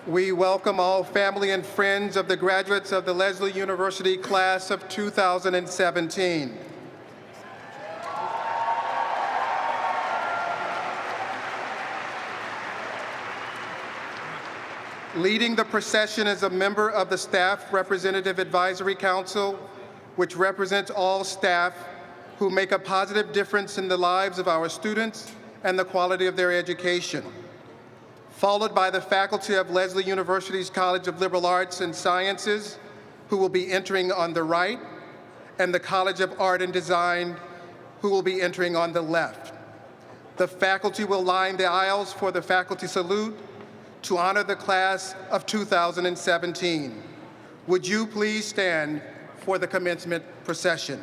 We welcome all family and friends of the graduates of the Lesley University class of 2017. Leading the procession is a member of the Staff Representative Advisory Council, which represents all staff who make a positive difference in the lives of our students and the quality of their education. Followed by the faculty of Lesley University's College of Liberal Arts and Sciences, who will be entering on the right, and the College of Art and Design, who will be entering on the left. The faculty will line the aisles for the faculty salute to honor the class of 2017. Would you please stand for the commencement procession?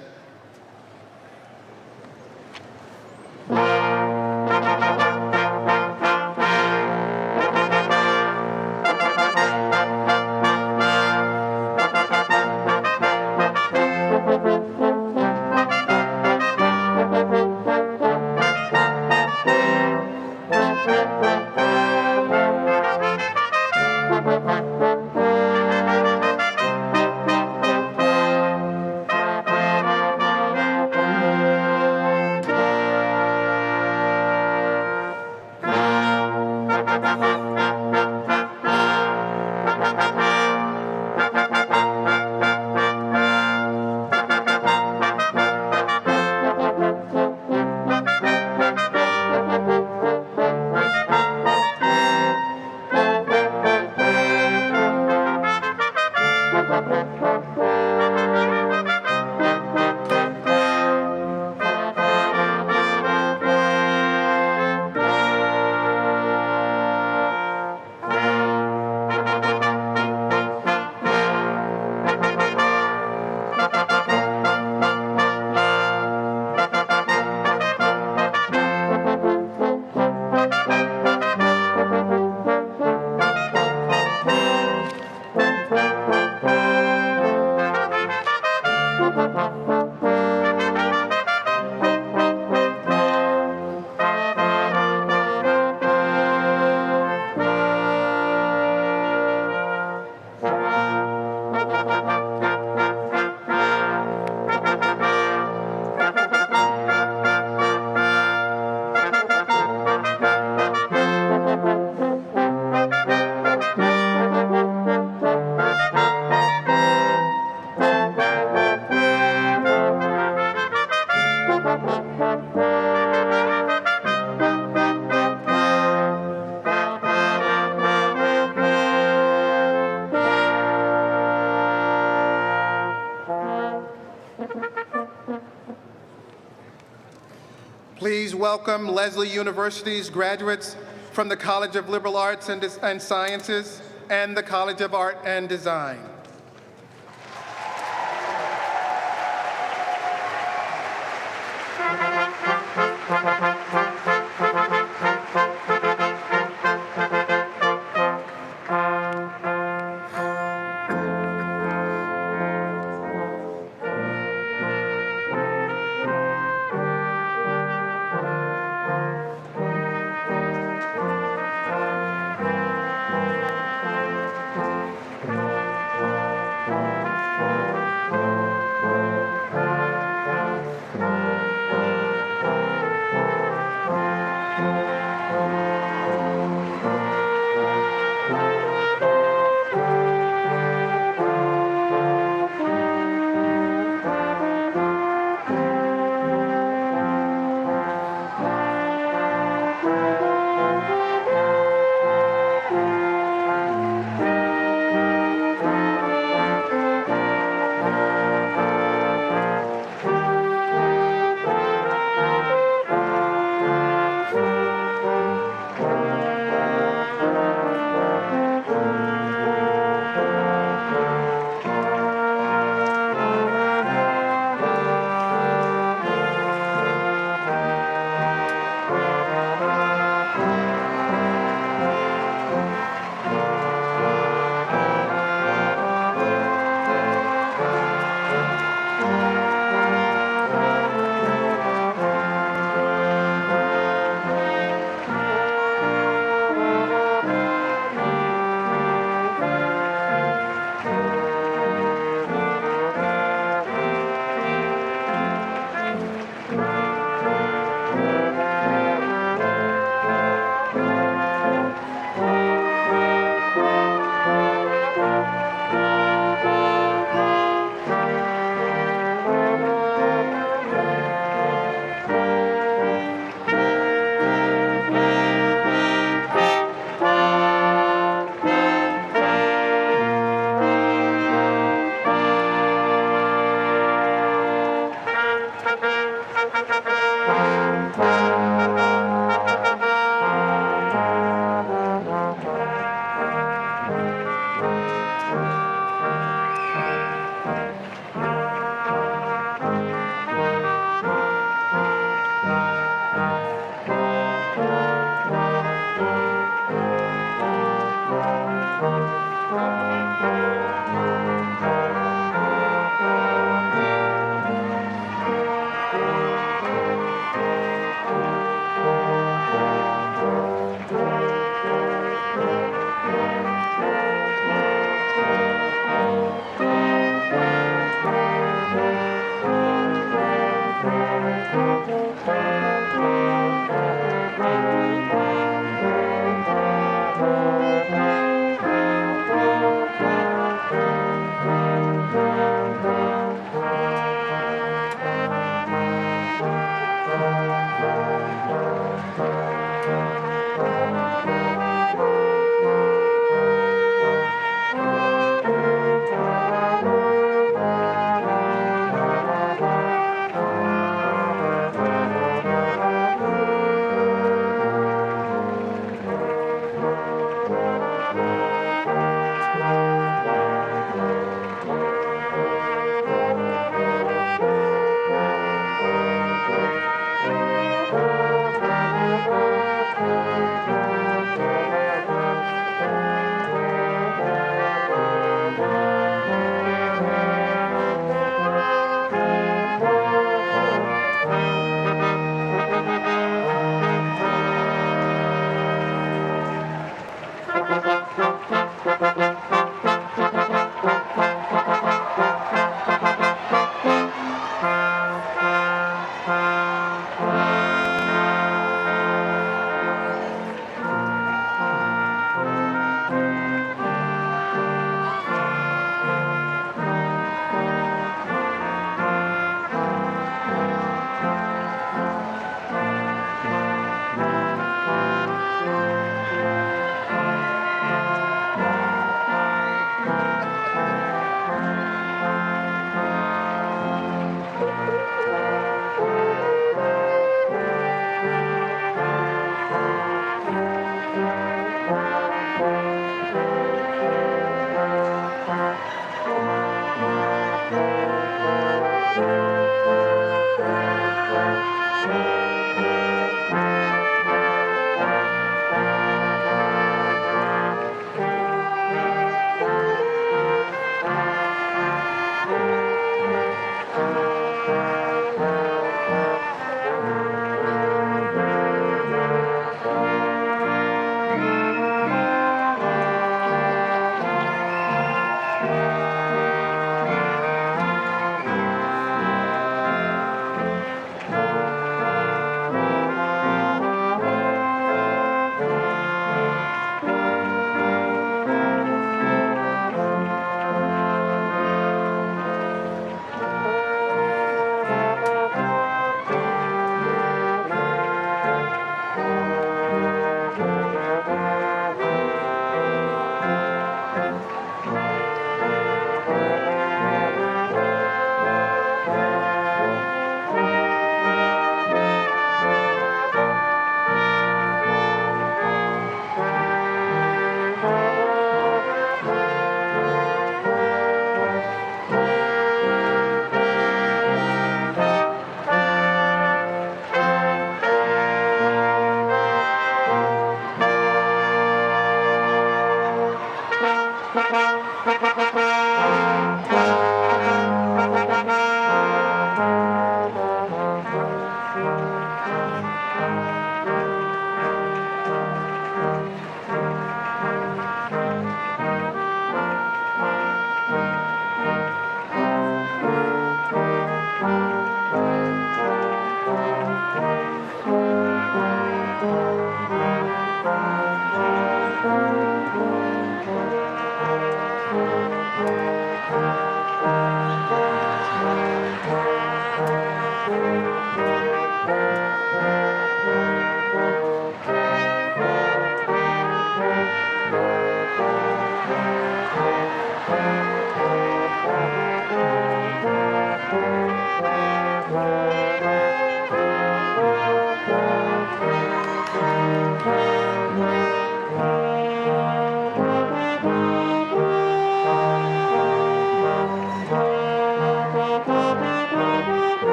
Please welcome Lesley University's graduates from the College of Liberal Arts and Sciences and the College of Art and Design.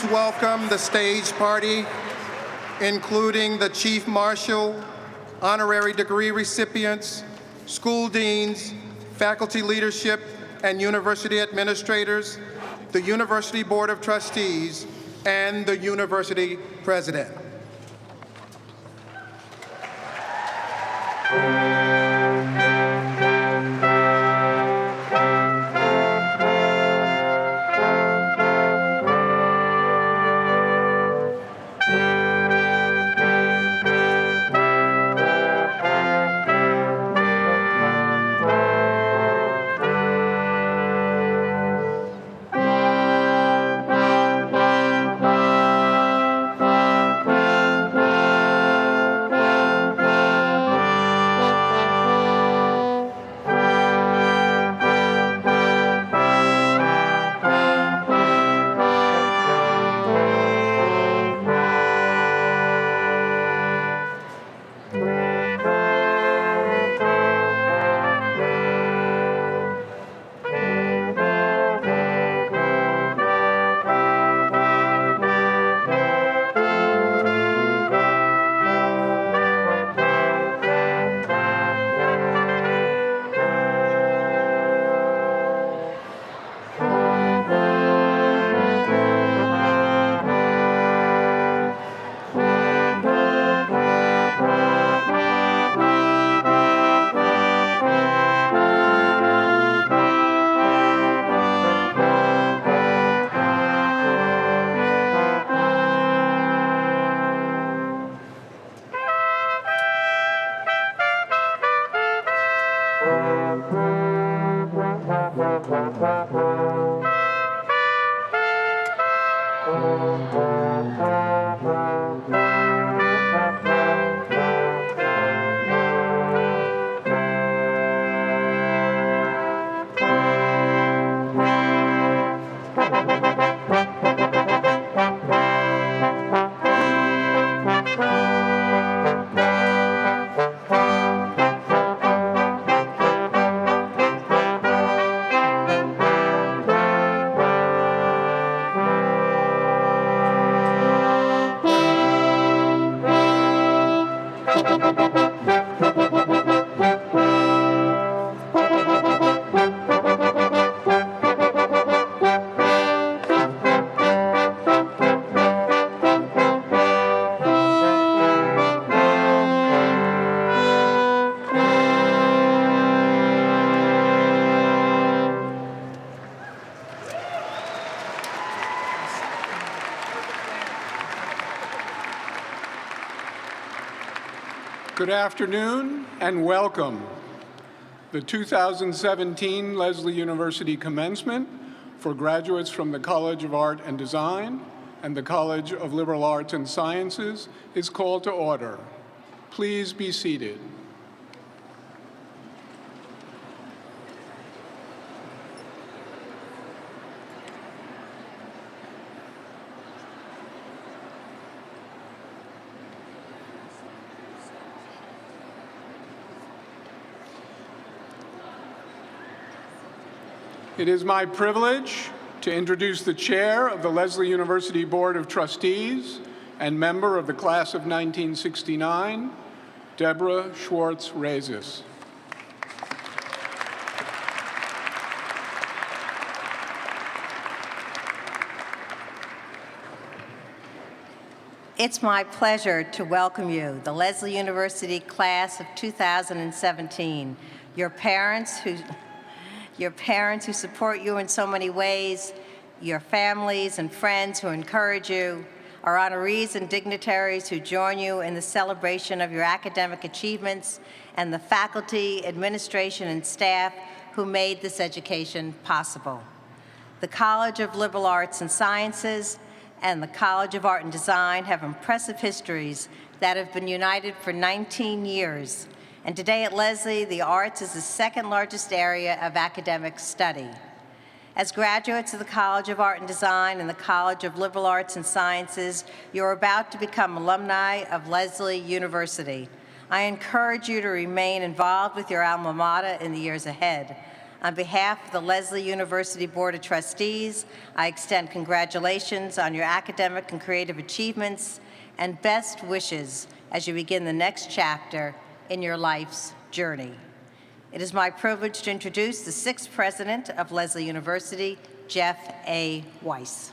please welcome the stage party, including the Chief Marshal, honorary degree recipients, school deans, faculty leadership, and university administrators, the University Board of Trustees, and the University President. Good afternoon and welcome. The 2017 Lesley University Commencement for graduates from the College of Art and Design and the College of Liberal Arts and Sciences is called to order. Please be seated. It is my privilege to introduce the chair of the Lesley University Board of Trustees and member of the class of 1969, Deborah Schwartz-Rezes. It's my pleasure to welcome you, the Lesley University class of 2017, your parents who support you in so many ways, your families and friends who encourage you, our honorees and dignitaries who join you in the celebration of your academic achievements, and the faculty, administration, and staff who made this education possible. The College of Liberal Arts and Sciences and the College of Art and Design have impressive histories that have been united for 19 years. And today at Lesley, the arts is the second largest area of academic study. As graduates of the College of Art and Design and the College of Liberal Arts and Sciences, you're about to become alumni of Lesley University. I encourage you to remain involved with your alma mater in the years ahead. On behalf of the Lesley University Board of Trustees, I extend congratulations on your academic and creative achievements and best wishes as you begin the next chapter in your life's journey. It is my privilege to introduce the sixth president of Lesley University, Jeff A. Weiss.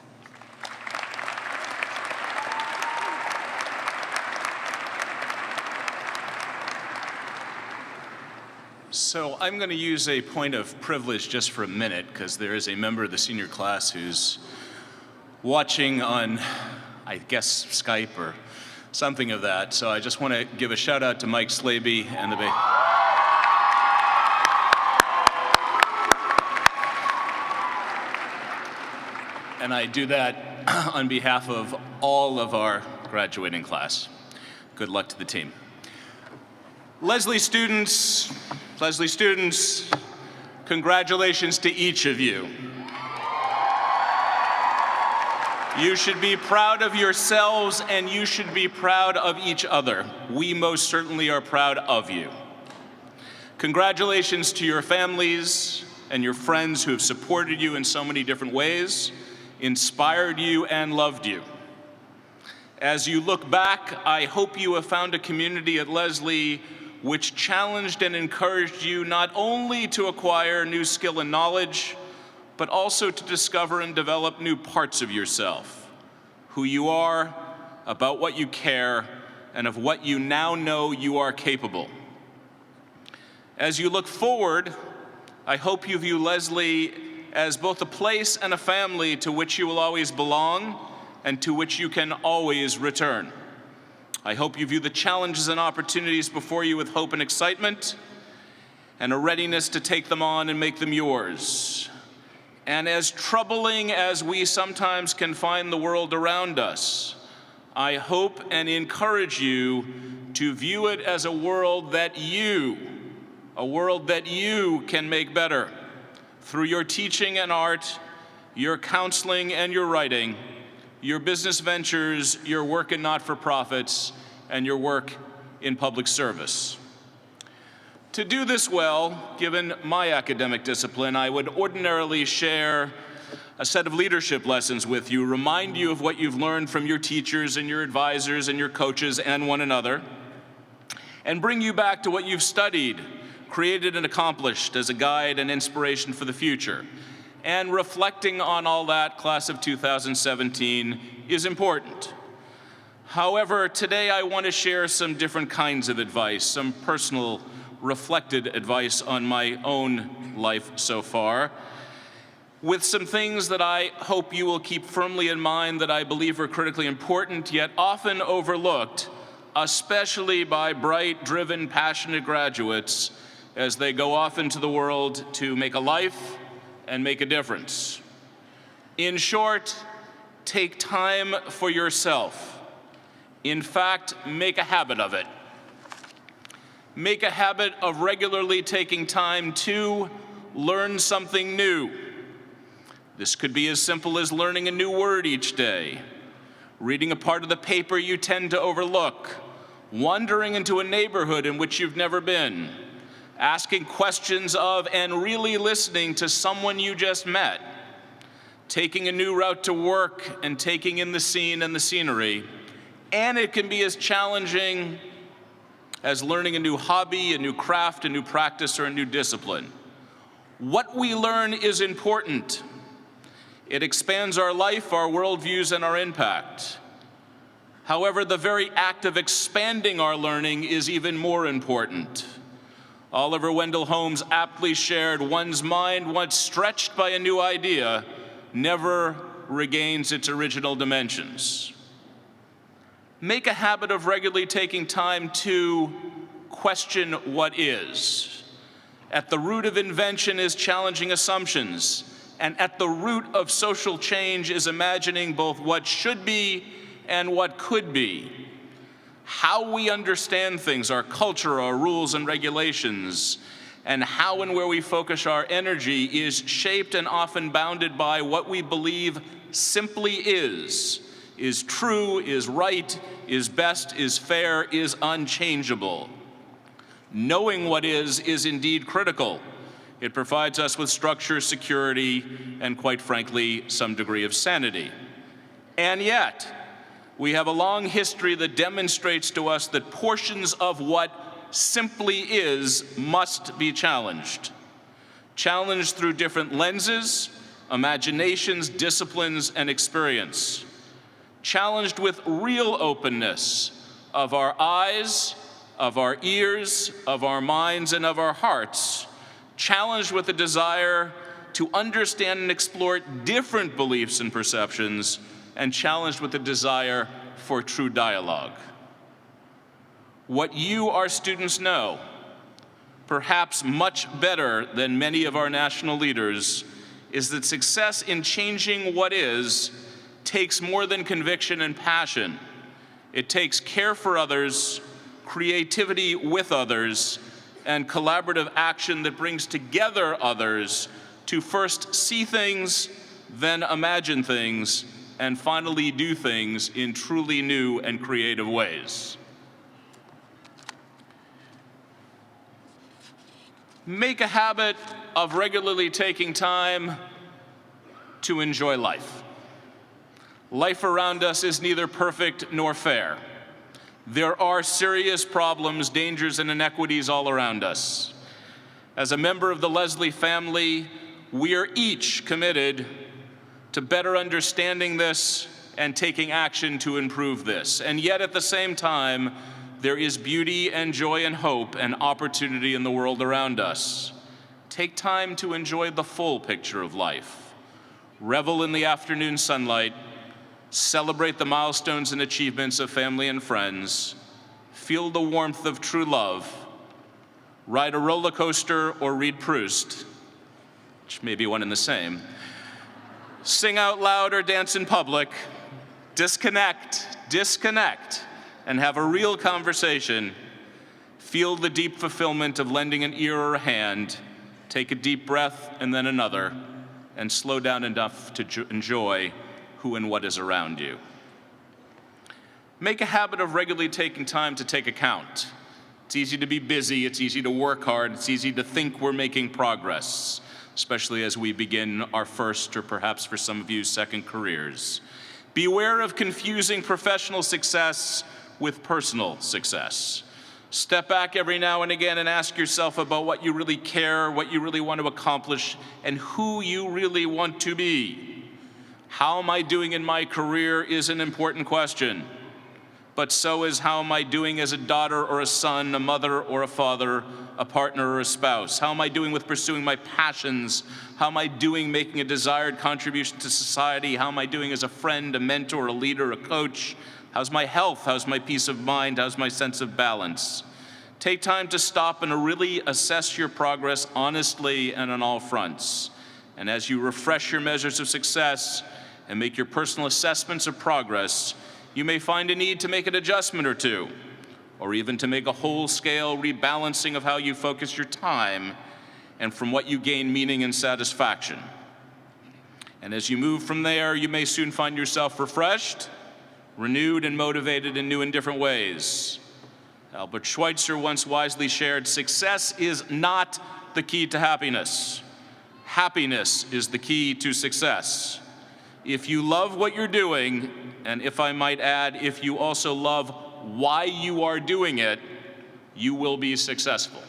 So I'm going to use a point of privilege just for a minute because there is a member of the senior class who's watching on, I guess, Skype or something of that. So I just want to give a shout out to Mike Slaby and the and I do that on behalf of all of our graduating class. Good luck to the team. Lesley students, congratulations to each of you. You should be proud of yourselves and you should be proud of each other. We most certainly are proud of you. Congratulations to your families and your friends who have supported you in so many different ways, inspired you, and loved you. As you look back, I hope you have found a community at Lesley which challenged and encouraged you not only to acquire new skill and knowledge, but also to discover and develop new parts of yourself, who you are, about what you care, and of what you now know you are capable. As you look forward, I hope you view Lesley as both a place and a family to which you will always belong and to which you can always return. I hope you view the challenges and opportunities before you with hope and excitement and a readiness to take them on and make them yours. And as troubling as we sometimes can find the world around us, I hope and encourage you to view it as a world that you can make better through your teaching and art, your counseling and your writing, your business ventures, your work in not-for-profits, and your work in public service. To do this well, given my academic discipline, I would ordinarily share a set of leadership lessons with you, remind you of what you've learned from your teachers and your advisors and your coaches and one another, and bring you back to what you've studied, created, and accomplished as a guide and inspiration for the future. And reflecting on all that, class of 2017 is important. However, today I want to share some different kinds of advice, some personal, reflected advice on my own life so far, with some things that I hope you will keep firmly in mind that I believe are critically important, yet often overlooked, especially by bright, driven, passionate graduates as they go off into the world to make a life and make a difference. In short, take time for yourself. In fact, make a habit of it. Make a habit of regularly taking time to learn something new. This could be as simple as learning a new word each day, reading a part of the paper you tend to overlook, wandering into a neighborhood in which you've never been, asking questions of and really listening to someone you just met, taking a new route to work and taking in the scene and the scenery. And it can be as challenging as learning a new hobby, a new craft, a new practice, or a new discipline. What we learn is important. It expands our life, our worldviews, and our impact. However, the very act of expanding our learning is even more important. Oliver Wendell Holmes aptly shared, "One's mind, once stretched by a new idea, never regains its original dimensions." Make a habit of regularly taking time to question what is. At the root of invention is challenging assumptions, and at the root of social change is imagining both what should be and what could be. How we understand things, our culture, our rules and regulations, and how and where we focus our energy is shaped and often bounded by what we believe simply is true, is right, is best, is fair, is unchangeable. Knowing what is indeed critical. It provides us with structure, security, and quite frankly, some degree of sanity. And yet, we have a long history that demonstrates to us that portions of what simply is must be challenged. Challenged through different lenses, imaginations, disciplines, and experience. Challenged with real openness of our eyes, of our ears, of our minds, and of our hearts. Challenged with a desire to understand and explore different beliefs and perceptions, and challenged with a desire for true dialogue. What you, our students, know, perhaps much better than many of our national leaders, is that success in changing what is takes more than conviction and passion. It takes care for others, creativity with others, and collaborative action that brings together others to first see things, then imagine things, and finally do things in truly new and creative ways. Make a habit of regularly taking time to enjoy life. Life around us is neither perfect nor fair. There are serious problems, dangers, and inequities all around us. As a member of the Leslie family, we are each committed to better understanding this and taking action to improve this. And yet at the same time, there is beauty and joy and hope and opportunity in the world around us. Take time to enjoy the full picture of life. Revel in the afternoon sunlight. Celebrate the milestones and achievements of family and friends. Feel the warmth of true love. Ride a roller coaster or read Proust, which may be one and the same. Sing out loud or dance in public. Disconnect, and have a real conversation. Feel the deep fulfillment of lending an ear or a hand. Take a deep breath and then another, and slow down enough to enjoy who and what is around you. Make a habit of regularly taking time to take account. It's easy to be busy, it's easy to work hard, it's easy to think we're making progress, especially as we begin our first, or perhaps for some of you, second careers. Beware of confusing professional success with personal success. Step back every now and again and ask yourself about what you really care, what you really want to accomplish, and who you really want to be. How am I doing in my career is an important question, but so is how am I doing as a daughter or a son, a mother or a father, a partner or a spouse? How am I doing with pursuing my passions? How am I doing making a desired contribution to society? How am I doing as a friend, a mentor, a leader, a coach? How's my health? How's my peace of mind? How's my sense of balance? Take time to stop and really assess your progress honestly and on all fronts. And as you refresh your measures of success and make your personal assessments of progress, you may find a need to make an adjustment or two, or even to make a whole-scale rebalancing of how you focus your time and from what you gain meaning and satisfaction. And as you move from there, you may soon find yourself refreshed, renewed, and motivated in new and different ways. Albert Schweitzer once wisely shared, "Success is not the key to happiness. Happiness is the key to success." If you love what you're doing, and if I might add, if you also love why you are doing it, you will be successful.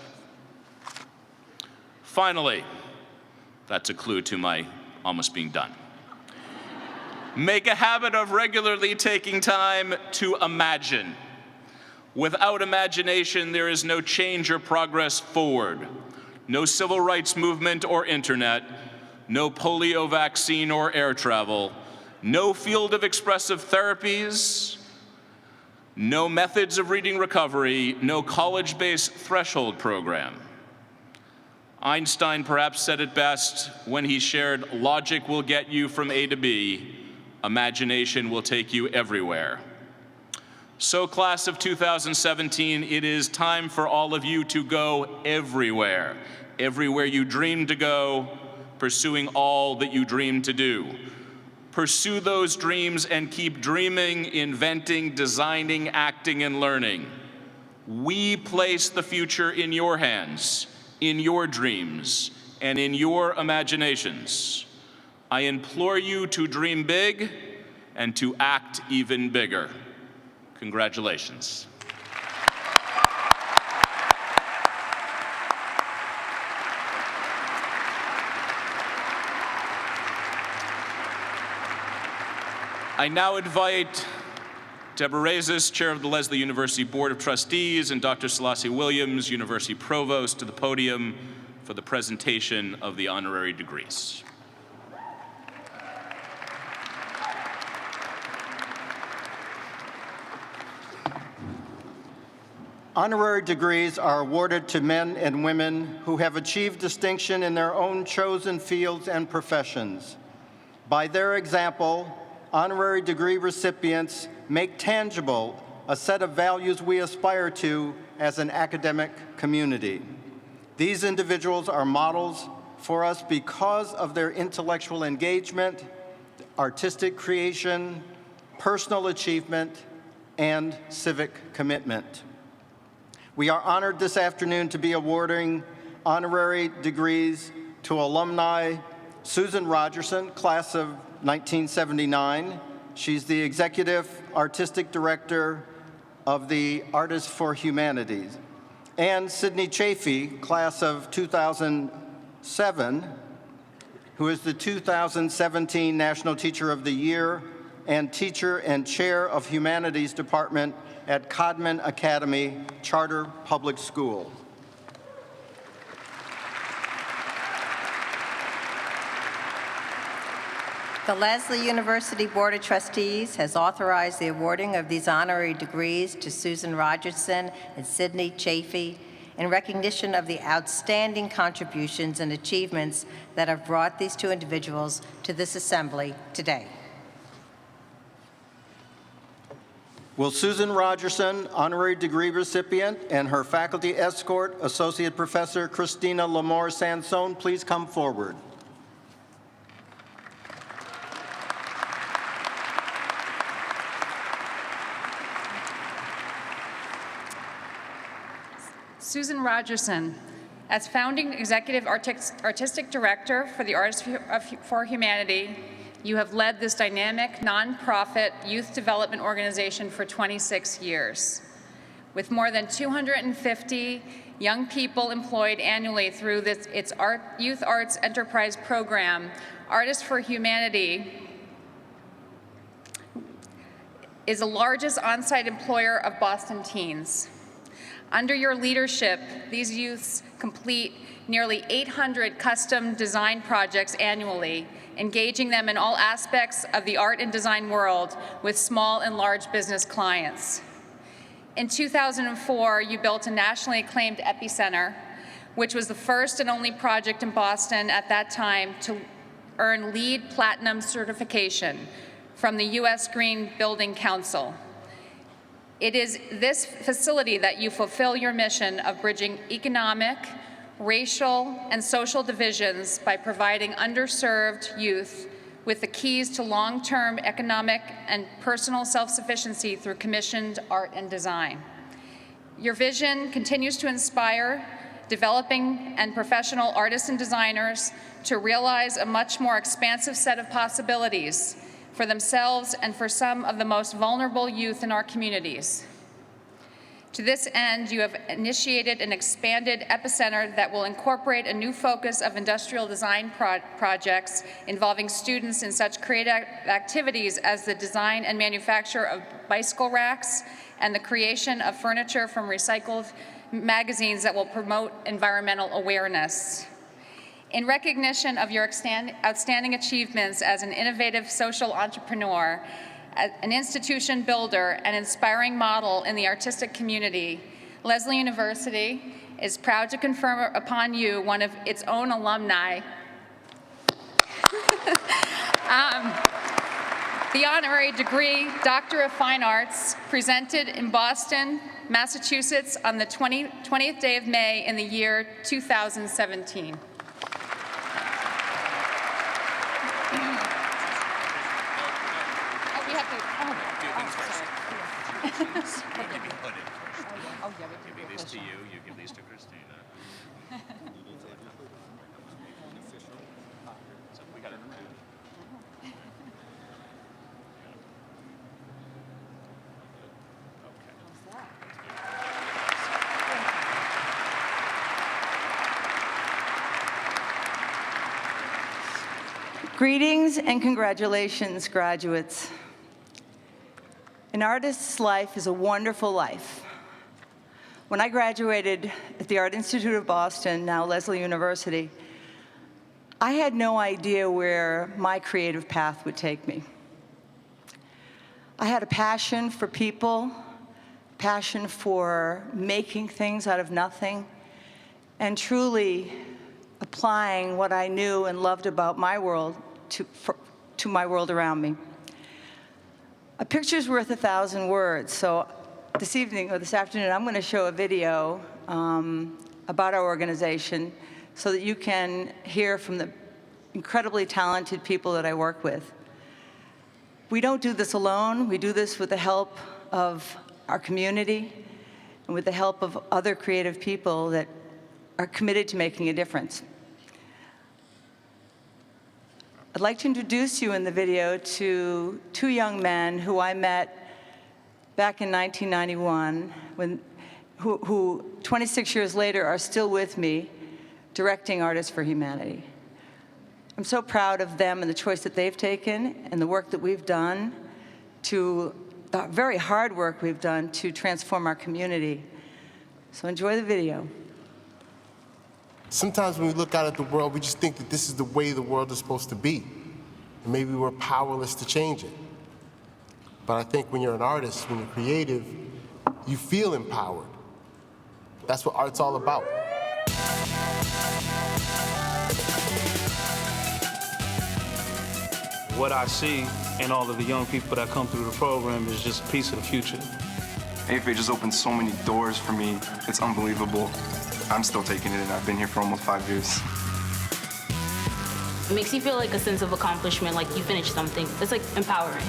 Finally, that's a clue to my almost being done. Make a habit of regularly taking time to imagine. Without imagination, there is no change or progress forward. No civil rights movement or internet, no polio vaccine or air travel, no field of expressive therapies, no methods of reading recovery, no college-based threshold program. Einstein perhaps said it best when he shared, "Logic will get you from A to B, imagination will take you everywhere." So class of 2017, it is time for all of you to go everywhere. Everywhere you dream to go, pursuing all that you dream to do. Pursue those dreams and keep dreaming, inventing, designing, acting, and learning. We place the future in your hands, in your dreams, and in your imaginations. I implore you to dream big and to act even bigger. Congratulations. I now invite Deborah Rezes, Chair of the Lesley University Board of Trustees, and Dr. Selassie Williams, University Provost, to the podium for the presentation of the honorary degrees. Honorary degrees are awarded to men and women who have achieved distinction in their own chosen fields and professions. By their example, honorary degree recipients make tangible a set of values we aspire to as an academic community. These individuals are models for us because of their intellectual engagement, artistic creation, personal achievement, and civic commitment. We are honored this afternoon to be awarding honorary degrees to alumni Susan Rogerson, class of 1979. She's the Executive Artistic Director of the Artists for Humanities. And Sydney Chafee, class of 2007, who is the 2017 National Teacher of the Year and Teacher and Chair of Humanities Department at Codman Academy Charter Public School. The Lesley University Board of Trustees has authorized the awarding of these honorary degrees to Susan Rogerson and Sydney Chafee in recognition of the outstanding contributions and achievements that have brought these two individuals to this assembly today. Will Susan Rogerson, honorary degree recipient, and her faculty escort, Associate Professor Christina Lamore Sansone, please come forward? Susan Rogerson, as founding executive artistic director for the Artists for Humanity, you have led this dynamic, nonprofit youth development organization for 26 years. With more than 250 young people employed annually through its Youth Arts Enterprise Program, Artists for Humanity is the largest on-site employer of Boston teens. Under your leadership, these youths complete nearly 800 custom design projects annually, engaging them in all aspects of the art and design world with small and large business clients. In 2004, you built a nationally acclaimed epicenter, which was the first and only project in Boston at that time to earn LEED Platinum certification from the U.S. Green Building Council. It is this facility that you fulfill your mission of bridging economic, racial, and social divisions by providing underserved youth with the keys to long-term economic and personal self-sufficiency through commissioned art and design. Your vision continues to inspire developing and professional artists and designers to realize a much more expansive set of possibilities for themselves and for some of the most vulnerable youth in our communities. To this end, you have initiated an expanded epicenter that will incorporate a new focus of industrial design projects involving students in such creative activities as the design and manufacture of bicycle racks and the creation of furniture from recycled magazines that will promote environmental awareness. In recognition of your outstanding achievements as an innovative social entrepreneur, an institution builder, and inspiring model in the artistic community, Lesley University is proud to confer upon you one of its own alumni, the honorary degree Doctor of Fine Arts, presented in Boston, Massachusetts on the 20th day of May in the year 2017. Giving these to you, you give these to Christina. Greetings and congratulations, graduates. An artist's life is a wonderful life. When I graduated at the Art Institute of Boston, now Lesley University, I had no idea where my creative path would take me. I had a passion for people, passion for making things out of nothing, and truly applying what I knew and loved about my world to my world around me. A picture's worth 1,000 words, so this evening, or this afternoon, I'm going to show a video about our organization so that you can hear from the incredibly talented people that I work with. We don't do this alone. We do this with the help of our community and with the help of other creative people that are committed to making a difference. I'd like to introduce you in the video to two young men who I met back in 1991, who 26 years later are still with me, directing Artists for Humanity. I'm so proud of them and the choice that they've taken and the work that we've done, the very hard work we've done to transform our community. So enjoy the video. Sometimes when we look out at the world, we just think that this is the way the world is supposed to be. And maybe we're powerless to change it. But I think when you're an artist, when you're creative, you feel empowered. That's what art's all about. What I see in all of the young people that come through the program is just a piece of the future. AFA just opened so many doors for me. It's unbelievable. I'm still taking it in. I've been here for almost 5 years. It makes you feel like a sense of accomplishment, like you finished something. It's like empowering.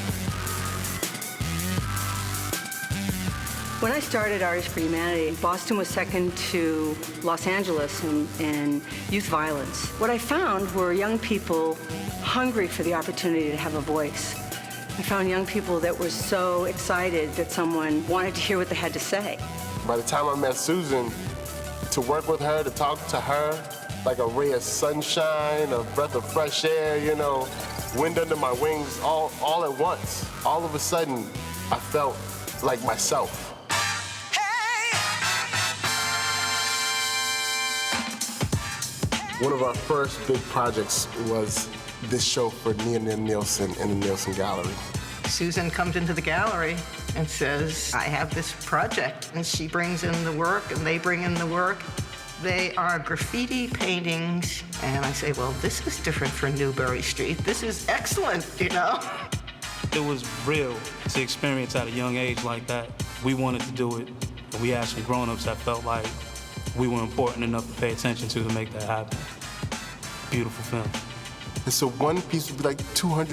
When I started Artists for Humanity, Boston was second to Los Angeles in youth violence. What I found were young people hungry for the opportunity to have a voice. I found young people that were so excited that someone wanted to hear what they had to say. By the time I met Susan, to work with her, to talk to her, like a ray of sunshine, a breath of fresh air, you know, wind under my wings, all at once. All of a sudden, I felt like myself. One of our first big projects was this show for Nina Nielsen in the Nielsen Gallery. Susan comes into the gallery and says, I have this project. And she brings in the work, and they bring in the work. They are graffiti paintings. And I say, well, this is different for Newbury Street. This is excellent, you know? It was real to experience at a young age like that. We wanted to do it, and we had some grown-ups that felt like we were important enough to pay attention to make that happen. Beautiful film. And so one piece would be like $200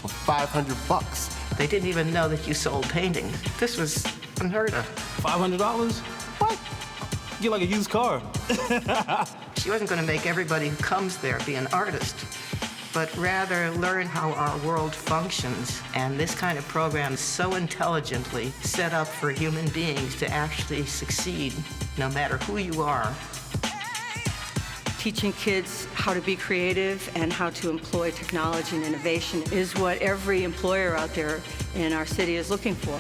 or $500. They didn't even know that you sold paintings. This was unheard of. $500? What? Get like a used car. She wasn't going to make everybody who comes there be an artist, but rather learn how our world functions. And this kind of program is so intelligently set up for human beings to actually succeed, no matter who you are. Teaching kids how to be creative and how to employ technology and innovation is what every employer out there in our city is looking for.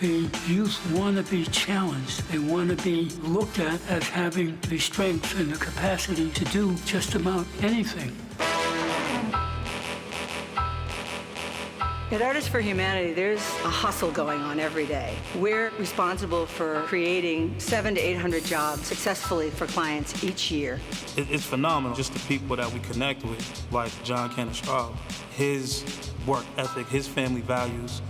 The youth want to be challenged. They want to be looked at as having the strength and the capacity to do just about anything. At Artists for Humanity, there's a hustle going on every day. We're responsible for creating 700 to 800 jobs successfully for clients each year. It's phenomenal, just the people that we connect with, like John Kennestraub. His work ethic, his family values,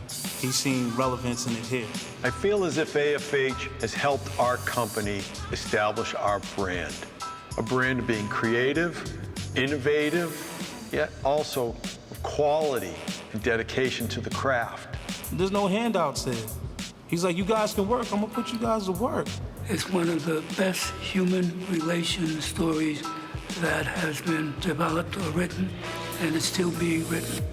he's seen relevance in it here. I feel as if AFH has helped our company establish our brand. A brand of being creative, innovative, yet also quality and dedication to the craft. There's no handouts there. He's like, you guys can work, I'm gonna put you guys to work. It's one of the best human relation stories that has been developed or written, and it's still being written.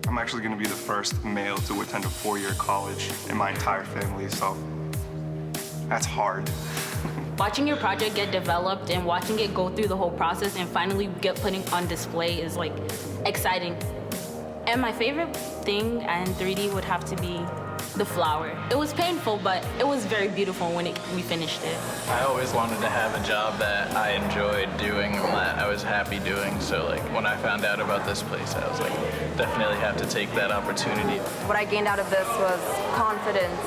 I'm actually going to be the first male to attend a 4-year college in my entire family, so That's hard. Watching your project get developed and watching it go through the whole process and finally get putting on display is like exciting. And my favorite thing in 3D would have to be the flower. It was painful, but it was very beautiful when we finished it. I always wanted to have a job that I enjoyed doing and that I was happy doing. So like when I found out about this place, I was like, definitely have to take that opportunity. What I gained out of this was confidence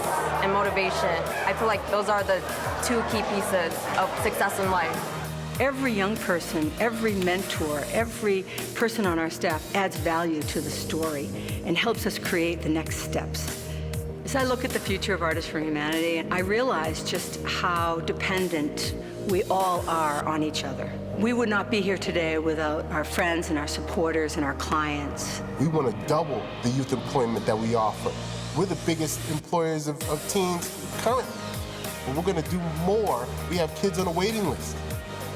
and motivation. I feel like those are the two key pieces of success in life. Every young person, every mentor, every person on our staff adds value to the story and helps us create the next steps. As I look at the future of Artists for Humanity, I realize just how dependent we all are on each other. We would not be here today without our friends and our supporters and our clients. We want to double the youth employment that we offer. We're the biggest employers of teens currently, but we're going to do more. We have kids on a waiting list.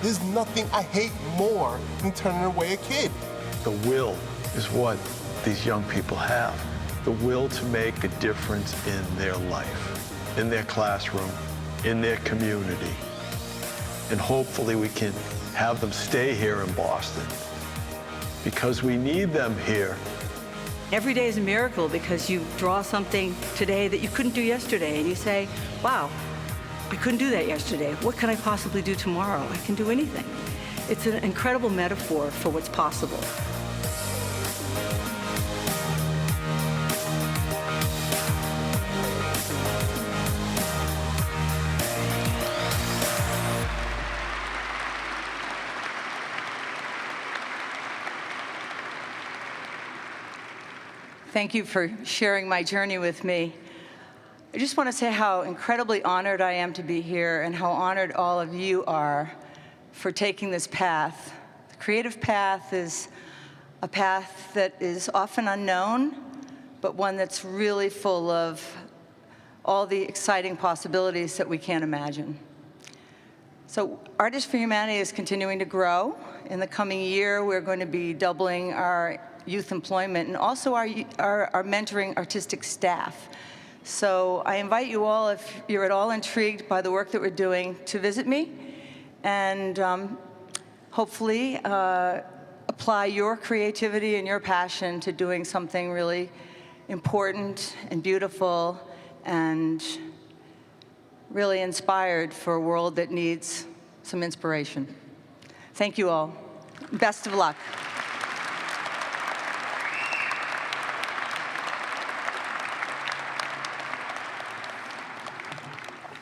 There's nothing I hate more than turning away a kid. The will is what these young people have. The will to make a difference in their life, in their classroom, in their community. And hopefully we can have them stay here in Boston because we need them here. Every day is a miracle because you draw something today that you couldn't do yesterday, and you say, wow, I couldn't do that yesterday. What can I possibly do tomorrow? I can do anything. It's an incredible metaphor for what's possible. Thank you for sharing my journey with me. I just want to say how incredibly honored I am to be here and how honored all of you are for taking this path. The creative path is a path that is often unknown, but one that's really full of all the exciting possibilities that we can't imagine. So Artists for Humanity is continuing to grow. In the coming year, we're going to be doubling our youth employment and also our mentoring artistic staff. So I invite you all, if you're at all intrigued by the work that we're doing, to visit me and hopefully apply your creativity and your passion to doing something really important and beautiful and really inspired for a world that needs some inspiration. Thank you all. Best of luck.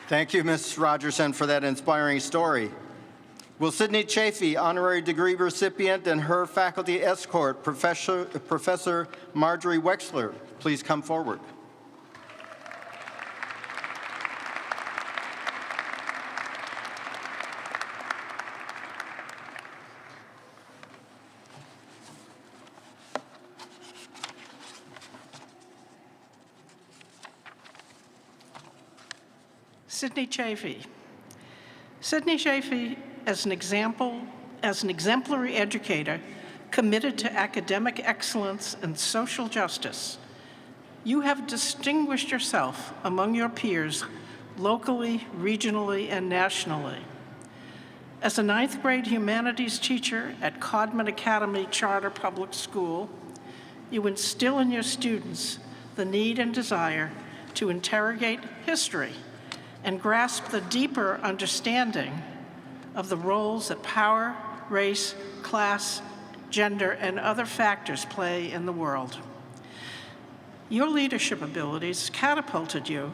Thank you, Ms. Rogerson, for that inspiring story. Will Sydney Chafee, honorary degree recipient, and her faculty escort, Professor Marjorie Wexler, please come forward? Sydney Chafee. Sydney Chafee, as an exemplary educator committed to academic excellence and social justice, you have distinguished yourself among your peers locally, regionally, and nationally. As a 9th grade humanities teacher at Codman Academy Charter Public School, you instill in your students the need and desire to interrogate history and grasp the deeper understanding of the roles that power, race, class, gender, and other factors play in the world. Your leadership abilities catapulted you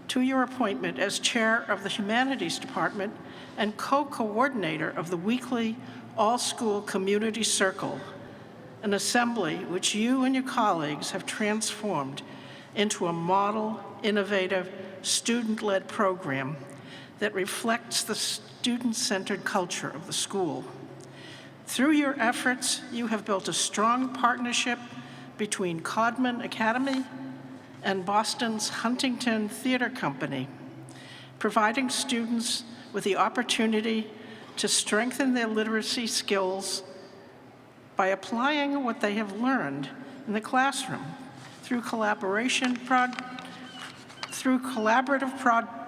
to your appointment as chair of the Humanities Department and co-coordinator of the weekly all-school community circle, an assembly which you and your colleagues have transformed into a model, innovative, student-led program that reflects the student-centered culture of the school. Through your efforts, you have built a strong partnership between Codman Academy and Boston's Huntington Theater Company, providing students with the opportunity to strengthen their literacy skills by applying what they have learned in the classroom through collaborative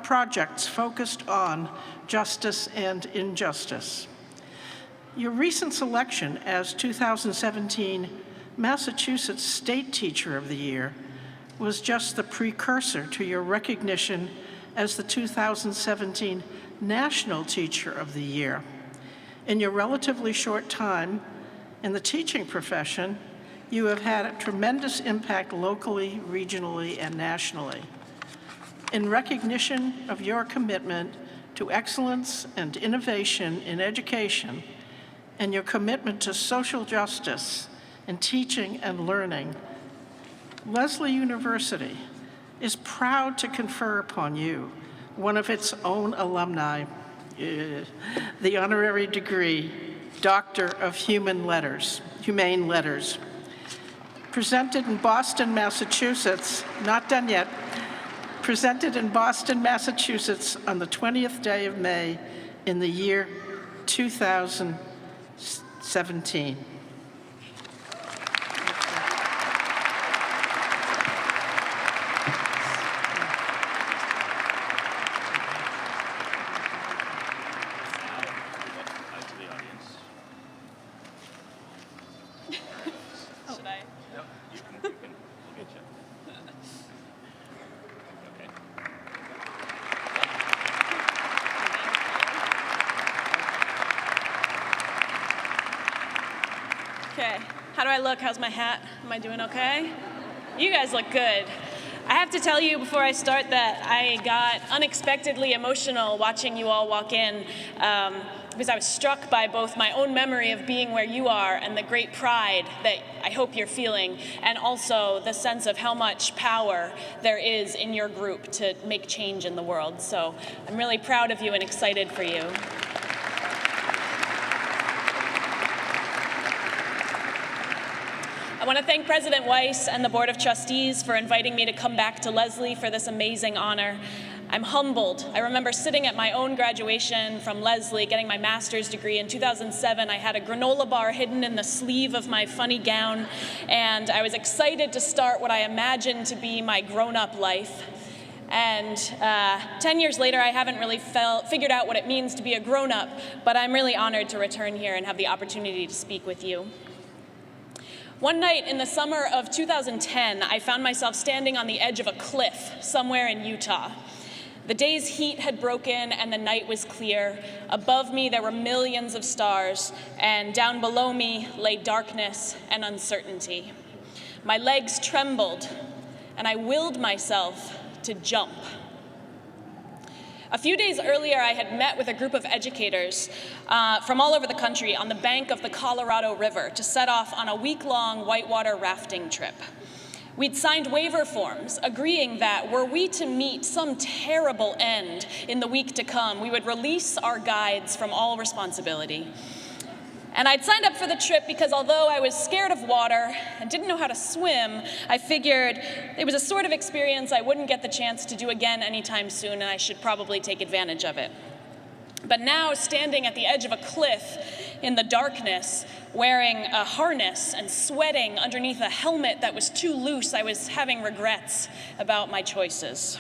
projects focused on justice and injustice. Your recent selection as 2017 Massachusetts State Teacher of the Year was just the precursor to your recognition as the 2017 National Teacher of the Year. In your relatively short time in the teaching profession, you have had a tremendous impact locally, regionally, and nationally. In recognition of your commitment to excellence and innovation in education and your commitment to social justice in teaching and learning, Lesley University is proud to confer upon you one of its own alumni, the honorary degree, Doctor of Humane Letters. Presented in Boston, Massachusetts, not done yet, presented in Boston, Massachusetts on the 20th day of May in the year 2017. Okay, how do I look? How's my hat? Am I doing okay? You guys look good. I have to tell you before I start that I got unexpectedly emotional watching you all walk in because I was struck by both my own memory of being where you are and the great pride that I hope you're feeling, and also the sense of how much power there is in your group to make change in the world. So I'm really proud of you and excited for you. I want to thank President Weiss and the Board of Trustees for inviting me to come back to Lesley for this amazing honor. I'm humbled. I remember sitting at my own graduation from Lesley, getting my master's degree in 2007. I had a granola bar hidden in the sleeve of my funny gown, and I was excited to start what I imagined to be my grown-up life. And 10 years later, I haven't really figured out what it means to be a grown-up, but I'm really honored to return here and have the opportunity to speak with you. One night in the summer of 2010, I found myself standing on the edge of a cliff somewhere in Utah. The day's heat had broken and the night was clear. Above me, there were millions of stars, and down below me lay darkness and uncertainty. My legs trembled, and I willed myself to jump. A few days earlier, I had met with a group of educators from all over the country on the bank of the Colorado River to set off on a week-long whitewater rafting trip. We'd signed waiver forms agreeing that were we to meet some terrible end in the week to come, we would release our guides from all responsibility. And I'd signed up for the trip because although I was scared of water and didn't know how to swim, I figured it was a sort of experience I wouldn't get the chance to do again anytime soon, and I should probably take advantage of it. But now, standing at the edge of a cliff in the darkness, wearing a harness and sweating underneath a helmet that was too loose, I was having regrets about my choices.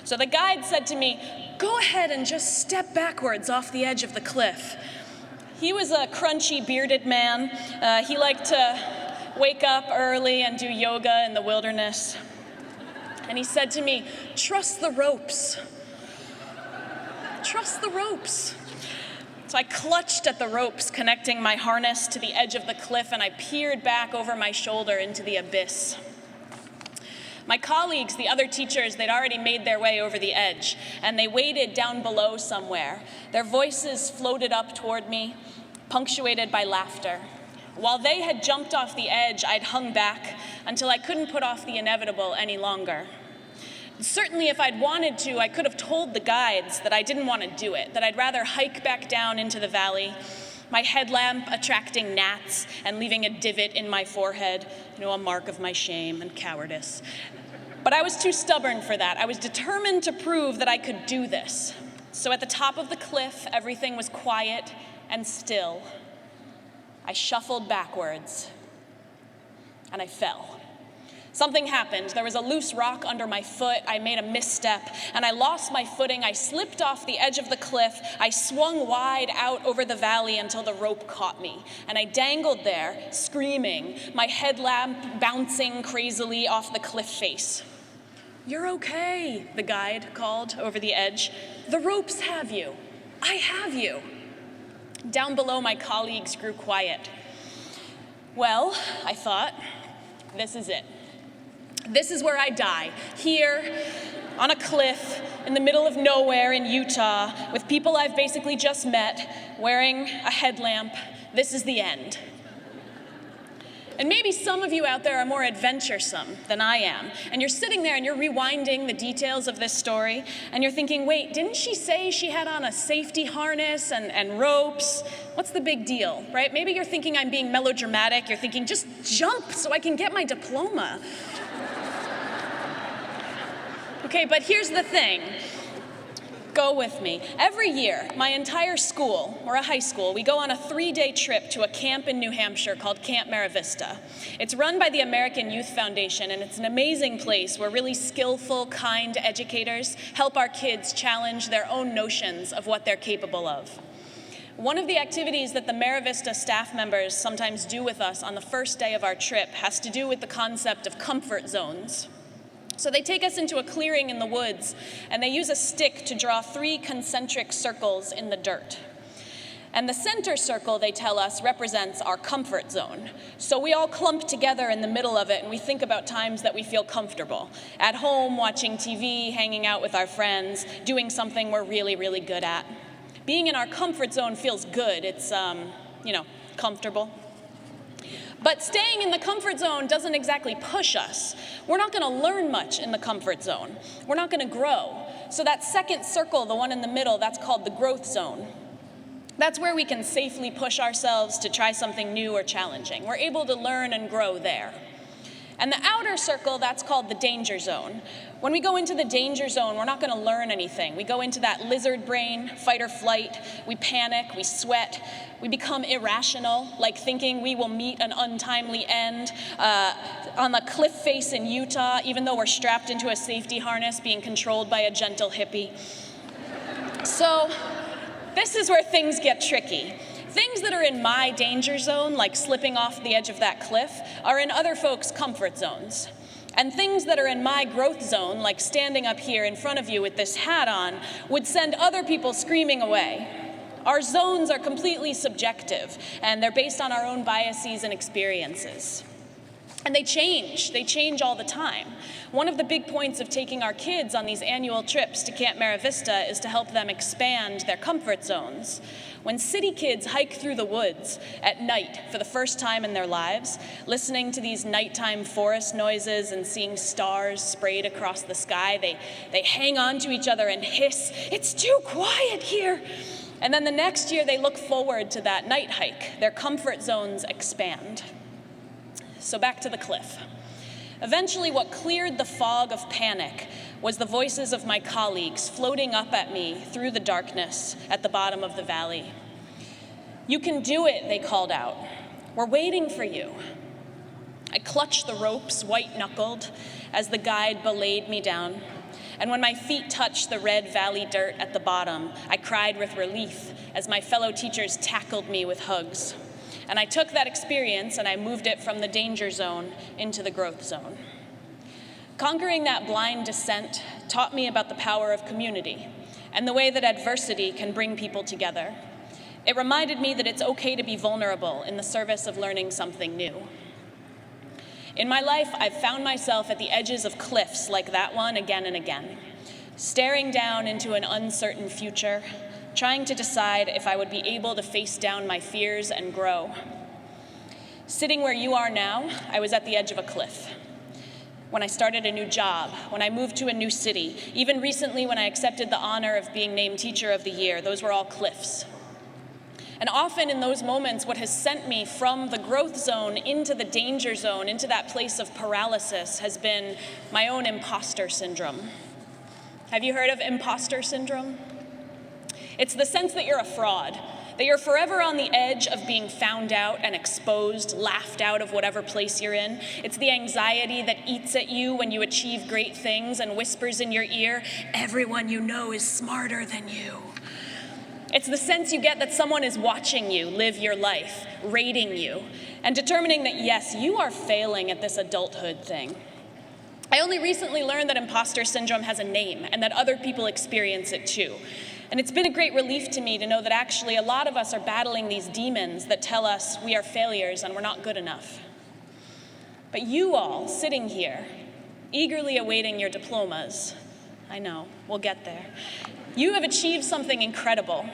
So the guide said to me, "Go ahead and just step backwards off the edge of the cliff." He was a crunchy, bearded man. He liked to wake up early and do yoga in the wilderness. And he said to me, "Trust the ropes. Trust the ropes." So I clutched at the ropes connecting my harness to the edge of the cliff, and I peered back over my shoulder into the abyss. My colleagues, the other teachers, they'd already made their way over the edge, and they waited down below somewhere. Their voices floated up toward me, punctuated by laughter. While they had jumped off the edge, I'd hung back until I couldn't put off the inevitable any longer. Certainly, if I'd wanted to, I could have told the guides that I didn't want to do it, that I'd rather hike back down into the valley, my headlamp attracting gnats and leaving a divot in my forehead, a mark of my shame and cowardice. But I was too stubborn for that. I was determined to prove that I could do this. So at the top of the cliff, everything was quiet and still. I shuffled backwards, and I fell. Something happened. There was a loose rock under my foot. I made a misstep, and I lost my footing. I slipped off the edge of the cliff. I swung wide out over the valley until the rope caught me, and I dangled there, screaming, my headlamp bouncing crazily off the cliff face. "You're okay," the guide called over the edge. "The ropes have you. I have you." Down below, my colleagues grew quiet. Well, I thought, this is it. This is where I die, here on a cliff in the middle of nowhere in Utah with people I've basically just met, wearing a headlamp. This is the end. And maybe some of you out there are more adventuresome than I am, and you're sitting there and you're rewinding the details of this story, and you're thinking, wait, didn't she say she had on a safety harness and ropes? What's the big deal, right? Maybe you're thinking I'm being melodramatic. You're thinking, just jump so I can get my diploma. Okay, but here's the thing. Go with me. Every year, my entire school, or a high school, we go on a 3-day trip to a camp in New Hampshire called Camp Mara Vista. It's run by the American Youth Foundation, and it's an amazing place where really skillful, kind educators help our kids challenge their own notions of what they're capable of. One of the activities that the Mara Vista staff members sometimes do with us on the first day of our trip has to do with the concept of comfort zones. So they take us into a clearing in the woods, and they use a stick to draw 3 concentric circles in the dirt. And the center circle, they tell us, represents our comfort zone. So we all clump together in the middle of it, and we think about times that we feel comfortable. At home, watching TV, hanging out with our friends, doing something we're really, really good at. Being in our comfort zone feels good. It's, comfortable. But staying in the comfort zone doesn't exactly push us. We're not going to learn much in the comfort zone. We're not going to grow. So that second circle, the one in the middle, that's called the growth zone. That's where we can safely push ourselves to try something new or challenging. We're able to learn and grow there. And the outer circle, that's called the danger zone. When we go into the danger zone, we're not going to learn anything. We go into that lizard brain, fight or flight. We panic, we sweat. We become irrational, like thinking we will meet an untimely end on the cliff face in Utah, even though we're strapped into a safety harness being controlled by a gentle hippie. So this is where things get tricky. Things that are in my danger zone, like slipping off the edge of that cliff, are in other folks' comfort zones. And things that are in my growth zone, like standing up here in front of you with this hat on, would send other people screaming away. Our zones are completely subjective, and they're based on our own biases and experiences. And they change all the time. One of the big points of taking our kids on these annual trips to Camp Mara Vista is to help them expand their comfort zones. When city kids hike through the woods at night for the first time in their lives, listening to these nighttime forest noises and seeing stars sprayed across the sky, they hang on to each other and hiss, "It's too quiet here." And then the next year they look forward to that night hike. Their comfort zones expand. So back to the cliff. Eventually, what cleared the fog of panic was the voices of my colleagues floating up at me through the darkness at the bottom of the valley. "You can do it," they called out. "We're waiting for you." I clutched the ropes, white-knuckled, as the guide belayed me down. And when my feet touched the red valley dirt at the bottom, I cried with relief as my fellow teachers tackled me with hugs. And I took that experience and I moved it from the danger zone into the growth zone. Conquering that blind descent taught me about the power of community and the way that adversity can bring people together. It reminded me that it's okay to be vulnerable in the service of learning something new. In my life, I've found myself at the edges of cliffs like that one again and again, staring down into an uncertain future, trying to decide if I would be able to face down my fears and grow. Sitting where you are now, I was at the edge of a cliff. When I started a new job, when I moved to a new city, even recently when I accepted the honor of being named Teacher of the Year, those were all cliffs. And often in those moments, what has sent me from the growth zone into the danger zone, into that place of paralysis, has been my own imposter syndrome. Have you heard of imposter syndrome? It's the sense that you're a fraud, that you're forever on the edge of being found out and exposed, laughed out of whatever place you're in. It's the anxiety that eats at you when you achieve great things and whispers in your ear, everyone you know is smarter than you. It's the sense you get that someone is watching you live your life, rating you, and determining that, yes, you are failing at this adulthood thing. I only recently learned that imposter syndrome has a name and that other people experience it too. And it's been a great relief to me to know that actually a lot of us are battling these demons that tell us we are failures and we're not good enough. But you all sitting here, eagerly awaiting your diplomas, I know, we'll get there. You have achieved something incredible.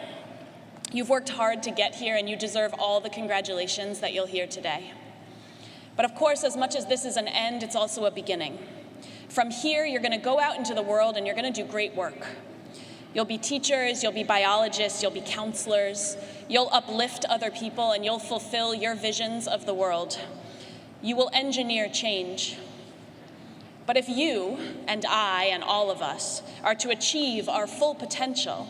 You've worked hard to get here and you deserve all the congratulations that you'll hear today. But of course, as much as this is an end, it's also a beginning. From here, you're going to go out into the world and you're going to do great work. You'll be teachers, you'll be biologists, you'll be counselors, you'll uplift other people, and you'll fulfill your visions of the world. You will engineer change. But if you and I and all of us are to achieve our full potential,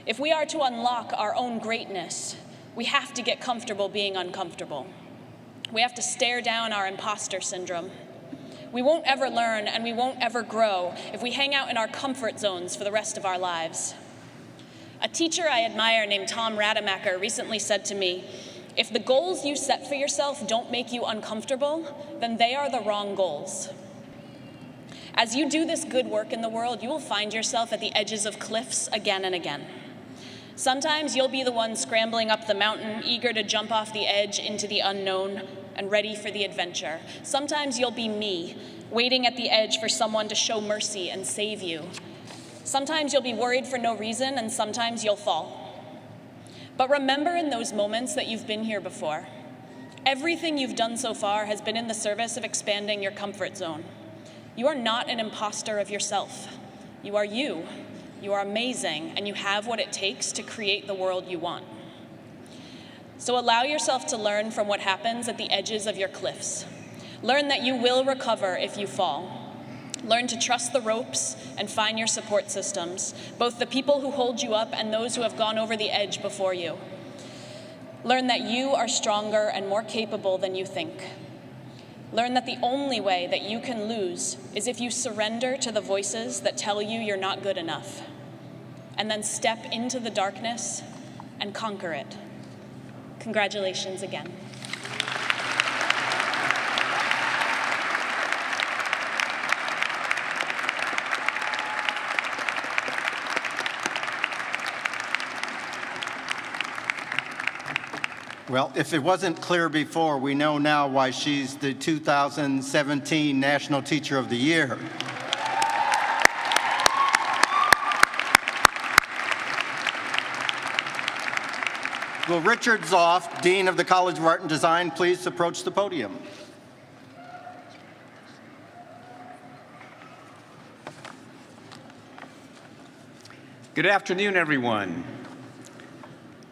if we are to unlock our own greatness, we have to get comfortable being uncomfortable. We have to stare down our imposter syndrome. We won't ever learn and we won't ever grow if we hang out in our comfort zones for the rest of our lives. A teacher I admire named Tom Rademacher recently said to me, if the goals you set for yourself don't make you uncomfortable, then they are the wrong goals. As you do this good work in the world, you will find yourself at the edges of cliffs again and again. Sometimes you'll be the one scrambling up the mountain, eager to jump off the edge into the unknown and ready for the adventure. Sometimes you'll be me, waiting at the edge for someone to show mercy and save you. Sometimes you'll be worried for no reason, and sometimes you'll fall. But remember in those moments that you've been here before. Everything you've done so far has been in the service of expanding your comfort zone. You are not an imposter of yourself. You are you. You are amazing, and you have what it takes to create the world you want. So allow yourself to learn from what happens at the edges of your cliffs. Learn that you will recover if you fall. Learn to trust the ropes and find your support systems, both the people who hold you up and those who have gone over the edge before you. Learn that you are stronger and more capable than you think. Learn that the only way that you can lose is if you surrender to the voices that tell you you're not good enough. And then step into the darkness and conquer it. Congratulations again. Well, if it wasn't clear before, we know now why she's the 2017 National Teacher of the Year. Will Richard Zoff, Dean of the College of Art and Design, please approach the podium? Good afternoon, everyone.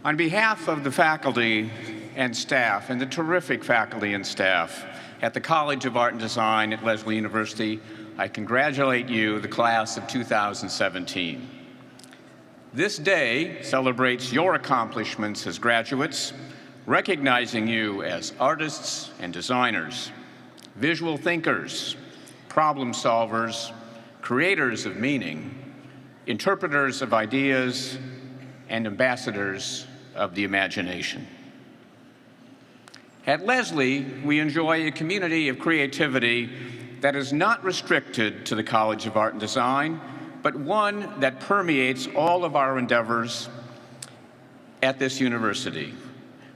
On behalf of the faculty and staff, and the terrific faculty and staff at the College of Art and Design at Lesley University, I congratulate you, the class of 2017. This day celebrates your accomplishments as graduates, recognizing you as artists and designers, visual thinkers, problem solvers, creators of meaning, interpreters of ideas, and ambassadors of the imagination. At Lesley, we enjoy a community of creativity that is not restricted to the College of Art and Design, but one that permeates all of our endeavors at this university.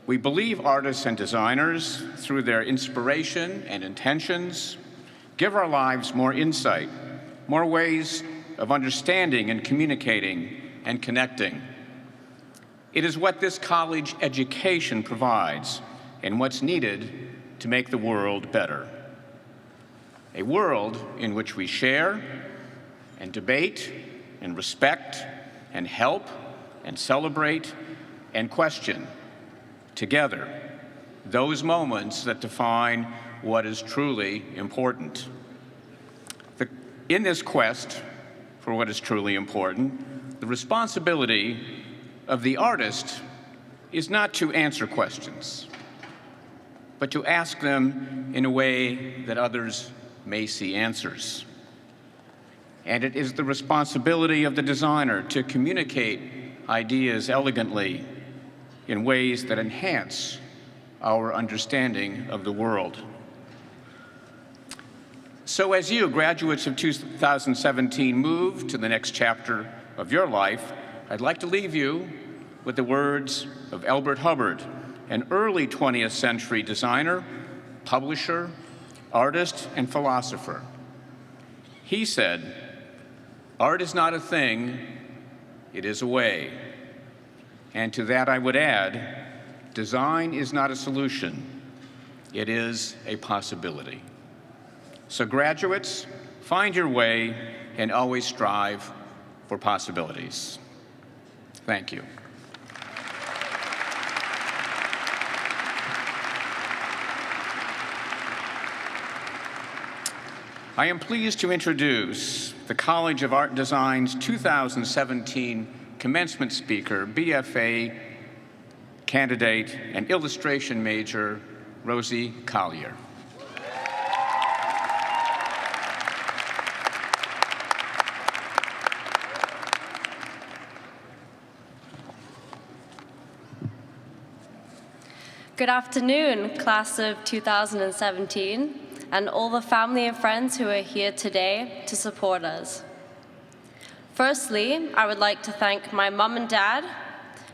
We believe artists and designers, through their inspiration and intentions, give our lives more insight, more ways of understanding and communicating and connecting. It is what this college education provides and what's needed to make the world better. A world in which we share and debate and respect and help and celebrate and question together those moments that define what is truly important. In this quest for what is truly important, the responsibility of the artist is not to answer questions, but to ask them in a way that others may see answers. And it is the responsibility of the designer to communicate ideas elegantly in ways that enhance our understanding of the world. So as you, graduates of 2017, move to the next chapter of your life, I'd like to leave you with the words of Elbert Hubbard, an early 20th century designer, publisher, artist, and philosopher. He said, "Art is not a thing, it is a way." And to that I would add, design is not a solution, it is a possibility. So graduates, find your way and always strive for possibilities. Thank you. I am pleased to introduce the College of Art and Design's 2017 commencement speaker, BFA candidate and illustration major, Rosie Collier. Good afternoon, class of 2017, and all the family and friends who are here today to support us. Firstly, I would like to thank my mom and dad,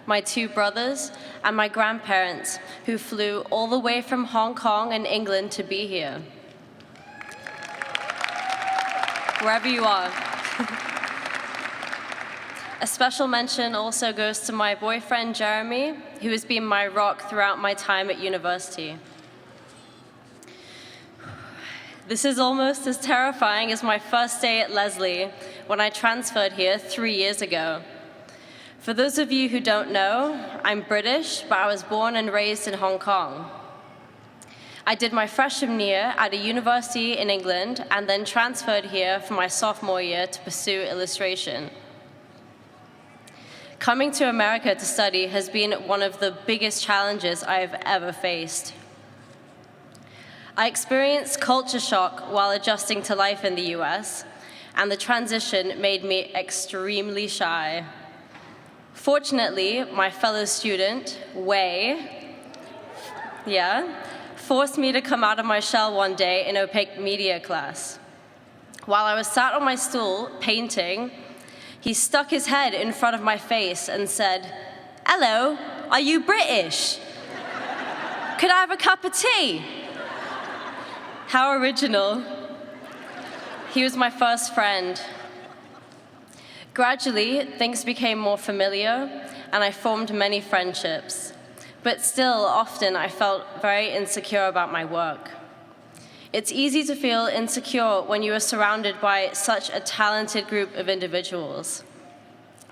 my 2 brothers, and my grandparents who flew all the way from Hong Kong and England to be here. Wherever you are. A special mention also goes to my boyfriend, Jeremy, who has been my rock throughout my time at university. This is almost as terrifying as my first day at Lesley when I transferred here 3 years ago. For those of you who don't know, I'm British, but I was born and raised in Hong Kong. I did my freshman year at a university in England and then transferred here for my sophomore year to pursue illustration. Coming to America to study has been one of the biggest challenges I have ever faced. I experienced culture shock while adjusting to life in the US, and the transition made me extremely shy. Fortunately, my fellow student, Wei, forced me to come out of my shell one day in opaque media class. While I was sat on my stool painting, he stuck his head in front of my face and said, "Hello, are you British? Could I have a cup of tea?" How original. He was my first friend. Gradually, things became more familiar, and I formed many friendships. But still, often I felt very insecure about my work. It's easy to feel insecure when you are surrounded by such a talented group of individuals.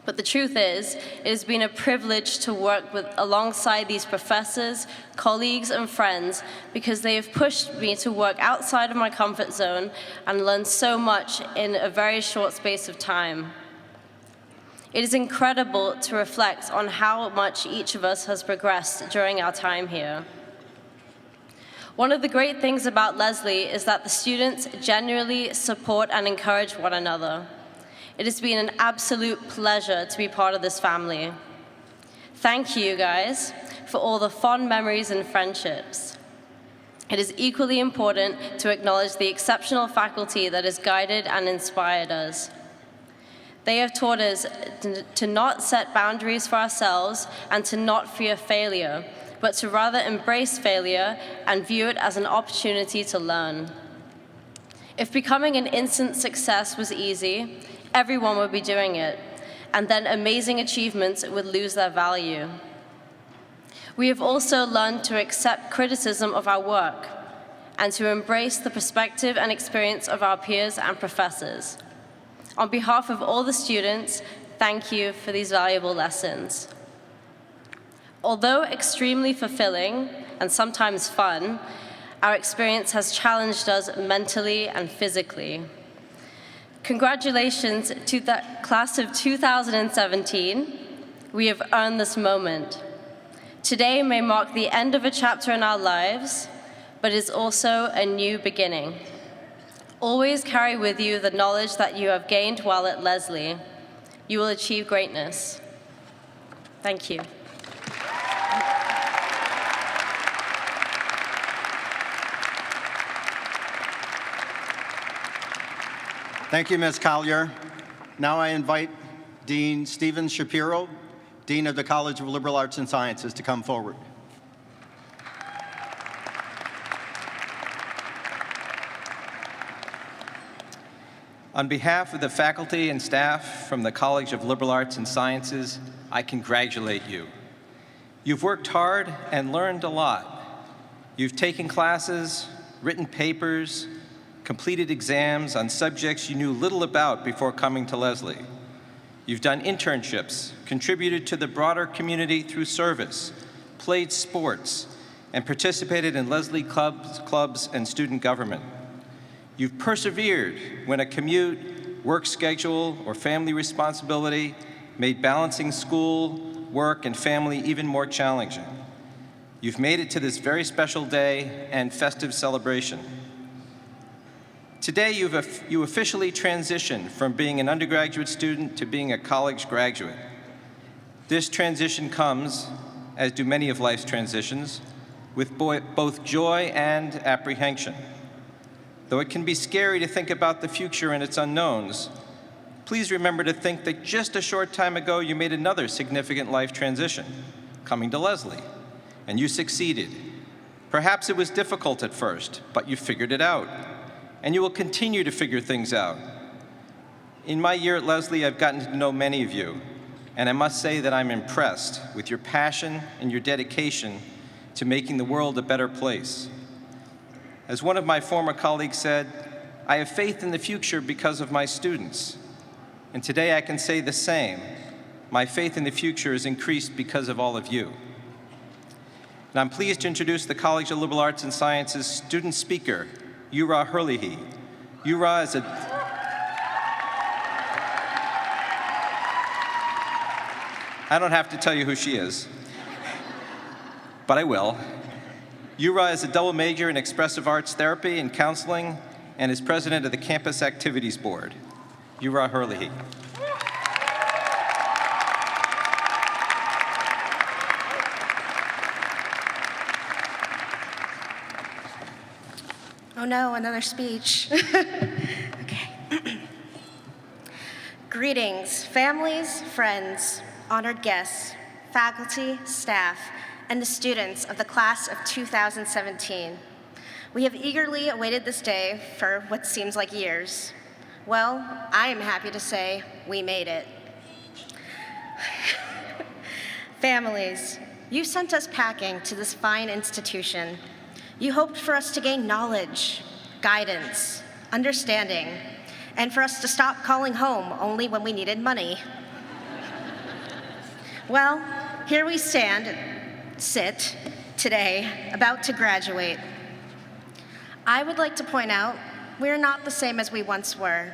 But the truth is, it has been a privilege to work alongside these professors, colleagues, and friends because they have pushed me to work outside of my comfort zone and learn so much in a very short space of time. It is incredible to reflect on how much each of us has progressed during our time here. One of the great things about Lesley is that the students genuinely support and encourage one another. It has been an absolute pleasure to be part of this family. Thank you, guys, for all the fond memories and friendships. It is equally important to acknowledge the exceptional faculty that has guided and inspired us. They have taught us to not set boundaries for ourselves and to not fear failure, but to rather embrace failure and view it as an opportunity to learn. If becoming an instant success was easy, everyone would be doing it, and then amazing achievements would lose their value. We have also learned to accept criticism of our work and to embrace the perspective and experience of our peers and professors. On behalf of all the students, thank you for these valuable lessons. Although extremely fulfilling and sometimes fun, our experience has challenged us mentally and physically. Congratulations to the class of 2017. We have earned this moment. Today may mark the end of a chapter in our lives, but is also a new beginning. Always carry with you the knowledge that you have gained while at Lesley. You will achieve greatness. Thank you. Thank you, Ms. Collier. Now I invite Dean Stephen Shapiro, Dean of the College of Liberal Arts and Sciences, to come forward. On behalf of the faculty and staff from the College of Liberal Arts and Sciences, I congratulate you. You've worked hard and learned a lot. You've taken classes, written papers, completed exams on subjects you knew little about before coming to Lesley. You've done internships, contributed to the broader community through service, played sports, and participated in Lesley clubs and student government. You've persevered when a commute, work schedule, or family responsibility made balancing school, work, and family even more challenging. You've made it to this very special day and festive celebration. Today, you officially transition from being an undergraduate student to being a college graduate. This transition comes, as do many of life's transitions, with both joy and apprehension. Though it can be scary to think about the future and its unknowns, please remember to think that just a short time ago you made another significant life transition, coming to Lesley, and you succeeded. Perhaps it was difficult at first, but you figured it out, and you will continue to figure things out. In my year at Lesley, I've gotten to know many of you, and I must say that I'm impressed with your passion and your dedication to making the world a better place. As one of my former colleagues said, I have faith in the future because of my students. And today I can say the same. My faith in the future is increased because of all of you. And I'm pleased to introduce the College of Liberal Arts and Sciences student speaker, Yura Herlihy. Yura is I don't have to tell you who she is, but I will. Yura is a double major in expressive arts therapy and counseling and is president of the Campus Activities Board. Yura Herlihy. Oh no, another speech. Okay. Greetings, families, friends, honored guests, faculty, staff, and the students of the class of 2017. We have eagerly awaited this day for what seems like years. Well, I am happy to say we made it. Families, you sent us packing to this fine institution. You hoped for us to gain knowledge, guidance, understanding, and for us to stop calling home only when we needed money. Well, here we sit today, about to graduate. I would like to point out we are not the same as we once were.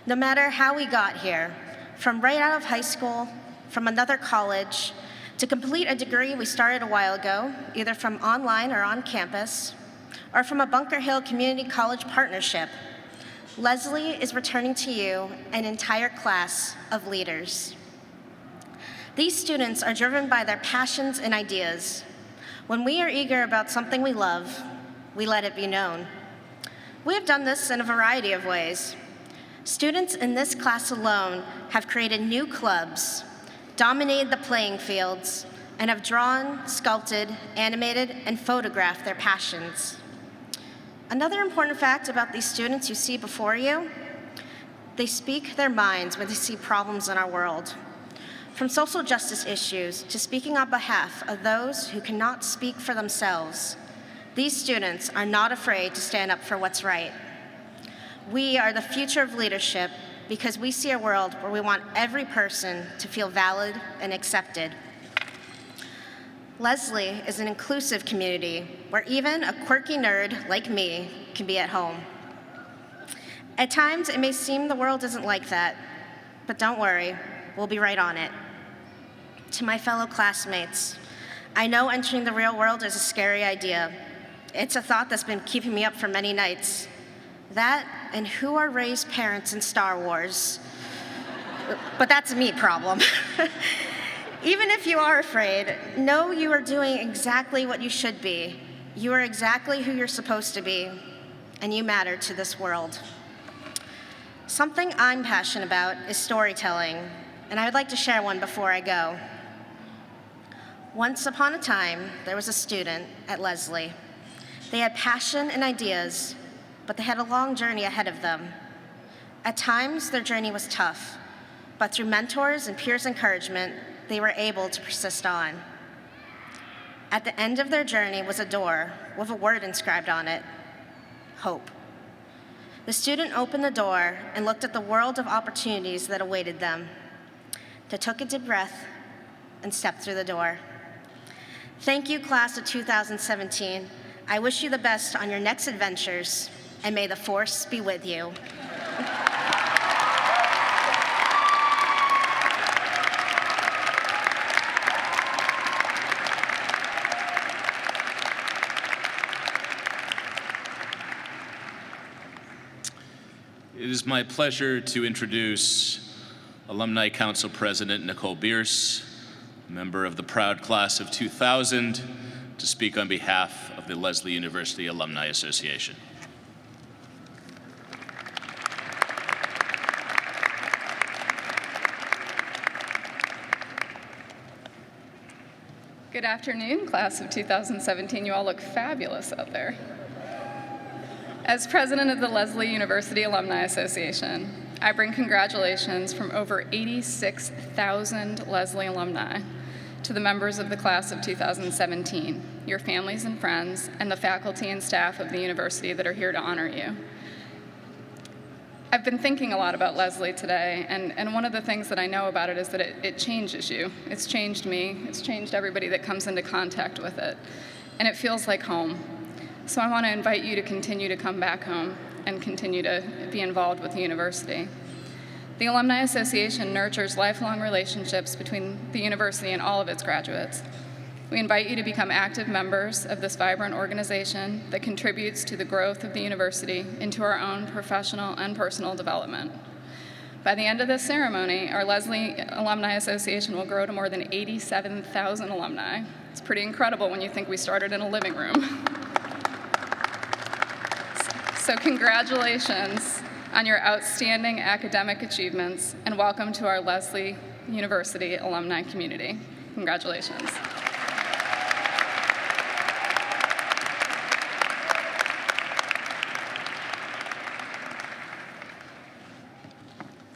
No matter how we got here, from right out of high school, from another college, to complete a degree we started a while ago, either from online or on campus, or from a Bunker Hill Community College partnership, Lesley is returning to you an entire class of leaders. These students are driven by their passions and ideas. When we are eager about something we love, we let it be known. We have done this in a variety of ways. Students in this class alone have created new clubs, dominated the playing fields, and have drawn, sculpted, animated, and photographed their passions. Another important fact about these students you see before you, they speak their minds when they see problems in our world. From social justice issues to speaking on behalf of those who cannot speak for themselves, these students are not afraid to stand up for what's right. We are the future of leadership because we see a world where we want every person to feel valid and accepted. Lesley is an inclusive community where even a quirky nerd like me can be at home. At times, it may seem the world isn't like that, but don't worry, we'll be right on it. To my fellow classmates, I know entering the real world is a scary idea. It's a thought that's been keeping me up for many nights. That and who are Rey's parents in Star Wars? But that's a me problem. Even if you are afraid, know you are doing exactly what you should be. You are exactly who you're supposed to be, and you matter to this world. Something I'm passionate about is storytelling, and I would like to share one before I go. Once upon a time, there was a student at Lesley. They had passion and ideas, but they had a long journey ahead of them. At times, their journey was tough, but through mentors and peers' encouragement, they were able to persist on. At the end of their journey was a door with a word inscribed on it, hope. The student opened the door and looked at the world of opportunities that awaited them. They took a deep breath and stepped through the door. Thank you, class of 2017. I wish you the best on your next adventures, and may the force be with you. It is my pleasure to introduce Alumni Council President Nicole Bierce, member of the proud class of 2000, to speak on behalf of the Lesley University Alumni Association. Good afternoon, class of 2017. You all look fabulous out there. As president of the Lesley University Alumni Association, I bring congratulations from over 86,000 Lesley alumni to the members of the class of 2017, your families and friends, and the faculty and staff of the university that are here to honor you. I've been thinking a lot about Lesley today, and one of the things that I know about it is that it changes you. It's changed me. It's changed everybody that comes into contact with it, and it feels like home. So I want to invite you to continue to come back home and continue to be involved with the university. The Alumni Association nurtures lifelong relationships between the university and all of its graduates. We invite you to become active members of this vibrant organization that contributes to the growth of the university into our own professional and personal development. By the end of this ceremony, our Lesley Alumni Association will grow to more than 87,000 alumni. It's pretty incredible when you think we started in a living room. So congratulations on your outstanding academic achievements, and welcome to our Lesley University alumni community. Congratulations.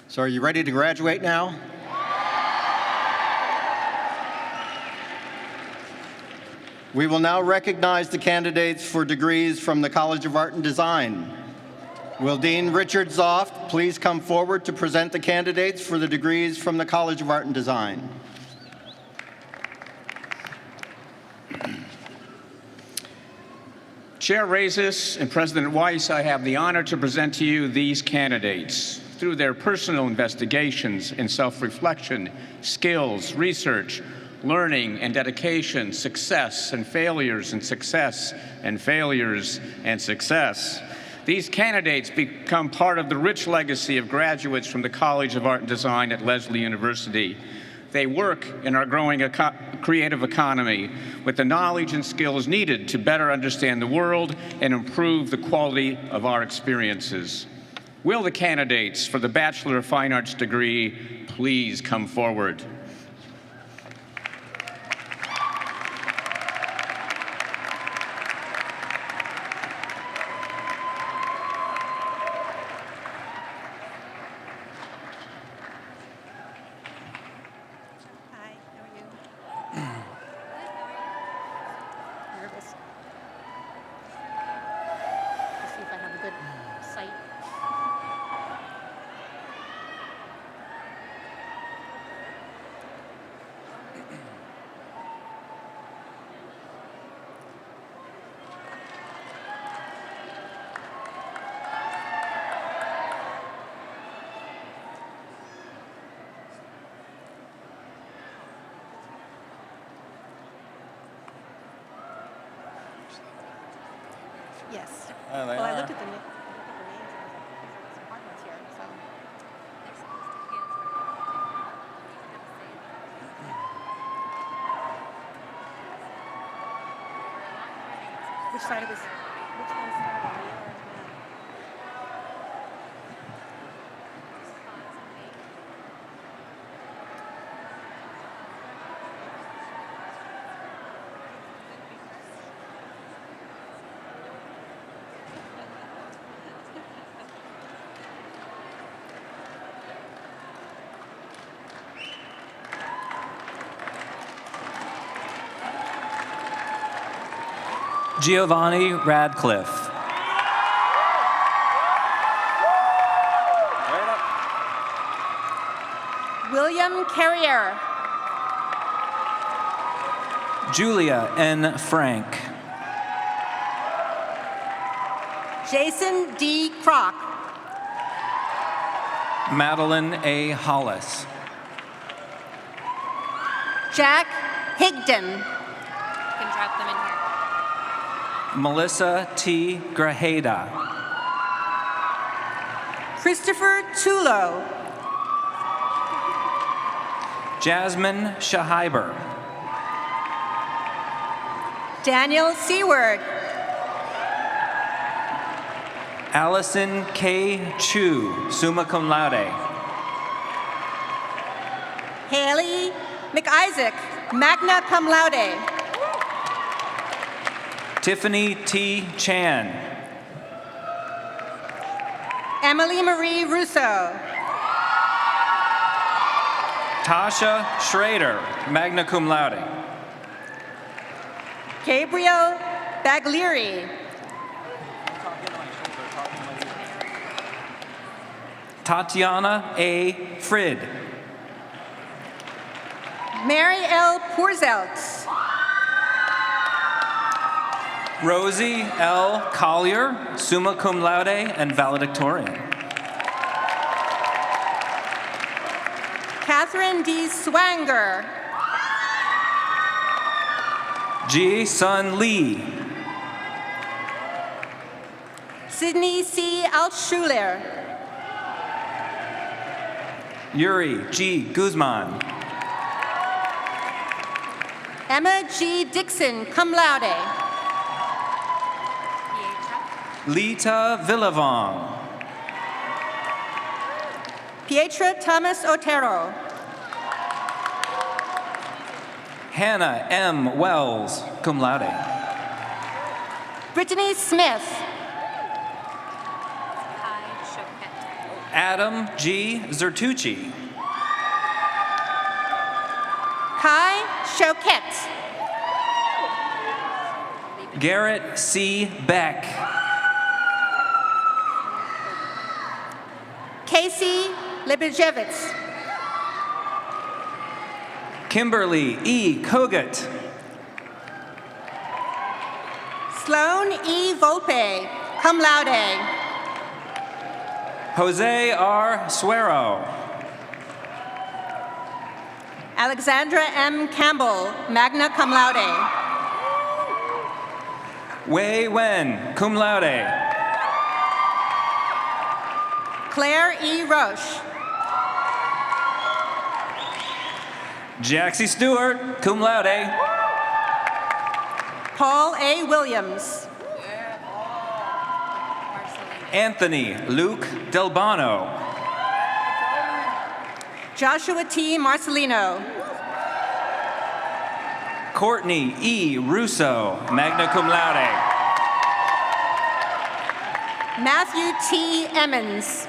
So are you ready to graduate now? We will now recognize the candidates for degrees from the College of Art and Design. Will Dean Richard Zoft please come forward to present the candidates for the degrees from the College of Art and Design? Chair Reyes and President Weiss, I have the honor to present to you these candidates. Through their personal investigations and self-reflection, skills, research, learning and dedication, success and failures and success and failures and success, these candidates become part of the rich legacy of graduates from the College of Art and Design at Lesley University. They work in our growing creative economy with the knowledge and skills needed to better understand the world and improve the quality of our experiences. Will the candidates for the Bachelor of Fine Arts degree please come forward? Yes. Oh, they Well, I are. looked at the names and there's some hard ones here, so. Which side of this? Which one started? Me or Matt? Giovanni Radcliffe. William Carrier. Julia N. Frank. Jason D. Kroc. Madeline A. Hollis. Jack Higdon. You can drop them in here. Melissa T. Grajeda. Christopher Tulo. Jasmine Shahiber. Daniel Seward. Allison K. Chu, summa cum laude. Haley McIsaac, magna cum laude. Tiffany T. Chan. Emily Marie Russo. Tasha Schrader, magna cum laude. Gabriel Baglieri. Tatiana A. Frid. Mary L. Pourzelts. Rosie L. Collier, summa cum laude and valedictorian. Catherine D. Swanger. Ji Sun Lee. Sydney C. Altschuler. Yuri G. Guzman. Emma G. Dixon, cum laude. Lita Villavong. Pietra Thomas Otero. Hannah M. Wells, cum laude. Brittany Smith. Adam G. Zertucci. Kai Choquette. Garrett C. Beck. Casey Lebejevitz. Kimberly E. Kogut. Sloan E. Volpe, cum laude. Jose R. Suero. Alexandra M. Campbell, magna cum laude. Wei Wen, cum laude. Claire E. Roche. Jaxie Stewart, cum laude. Paul A. Williams. Anthony Luke Delbano. Joshua T. Marcelino. Courtney E. Russo, magna cum laude. Matthew T. Emmons.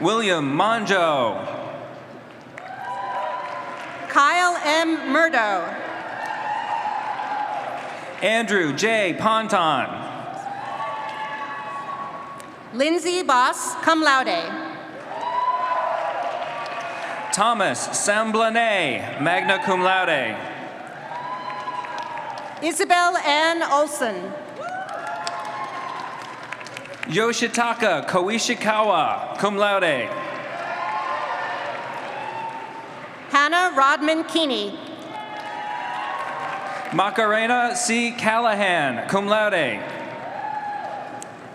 William Monjo. Kyle M. Murdo. Andrew J. Ponton. Lindsay Boss, cum laude. Thomas Samblanet, magna cum laude. Isabel Ann Olson. Yoshitaka Koishikawa, cum laude. Hannah Rodman Keeney. Macarena C. Callahan, cum laude.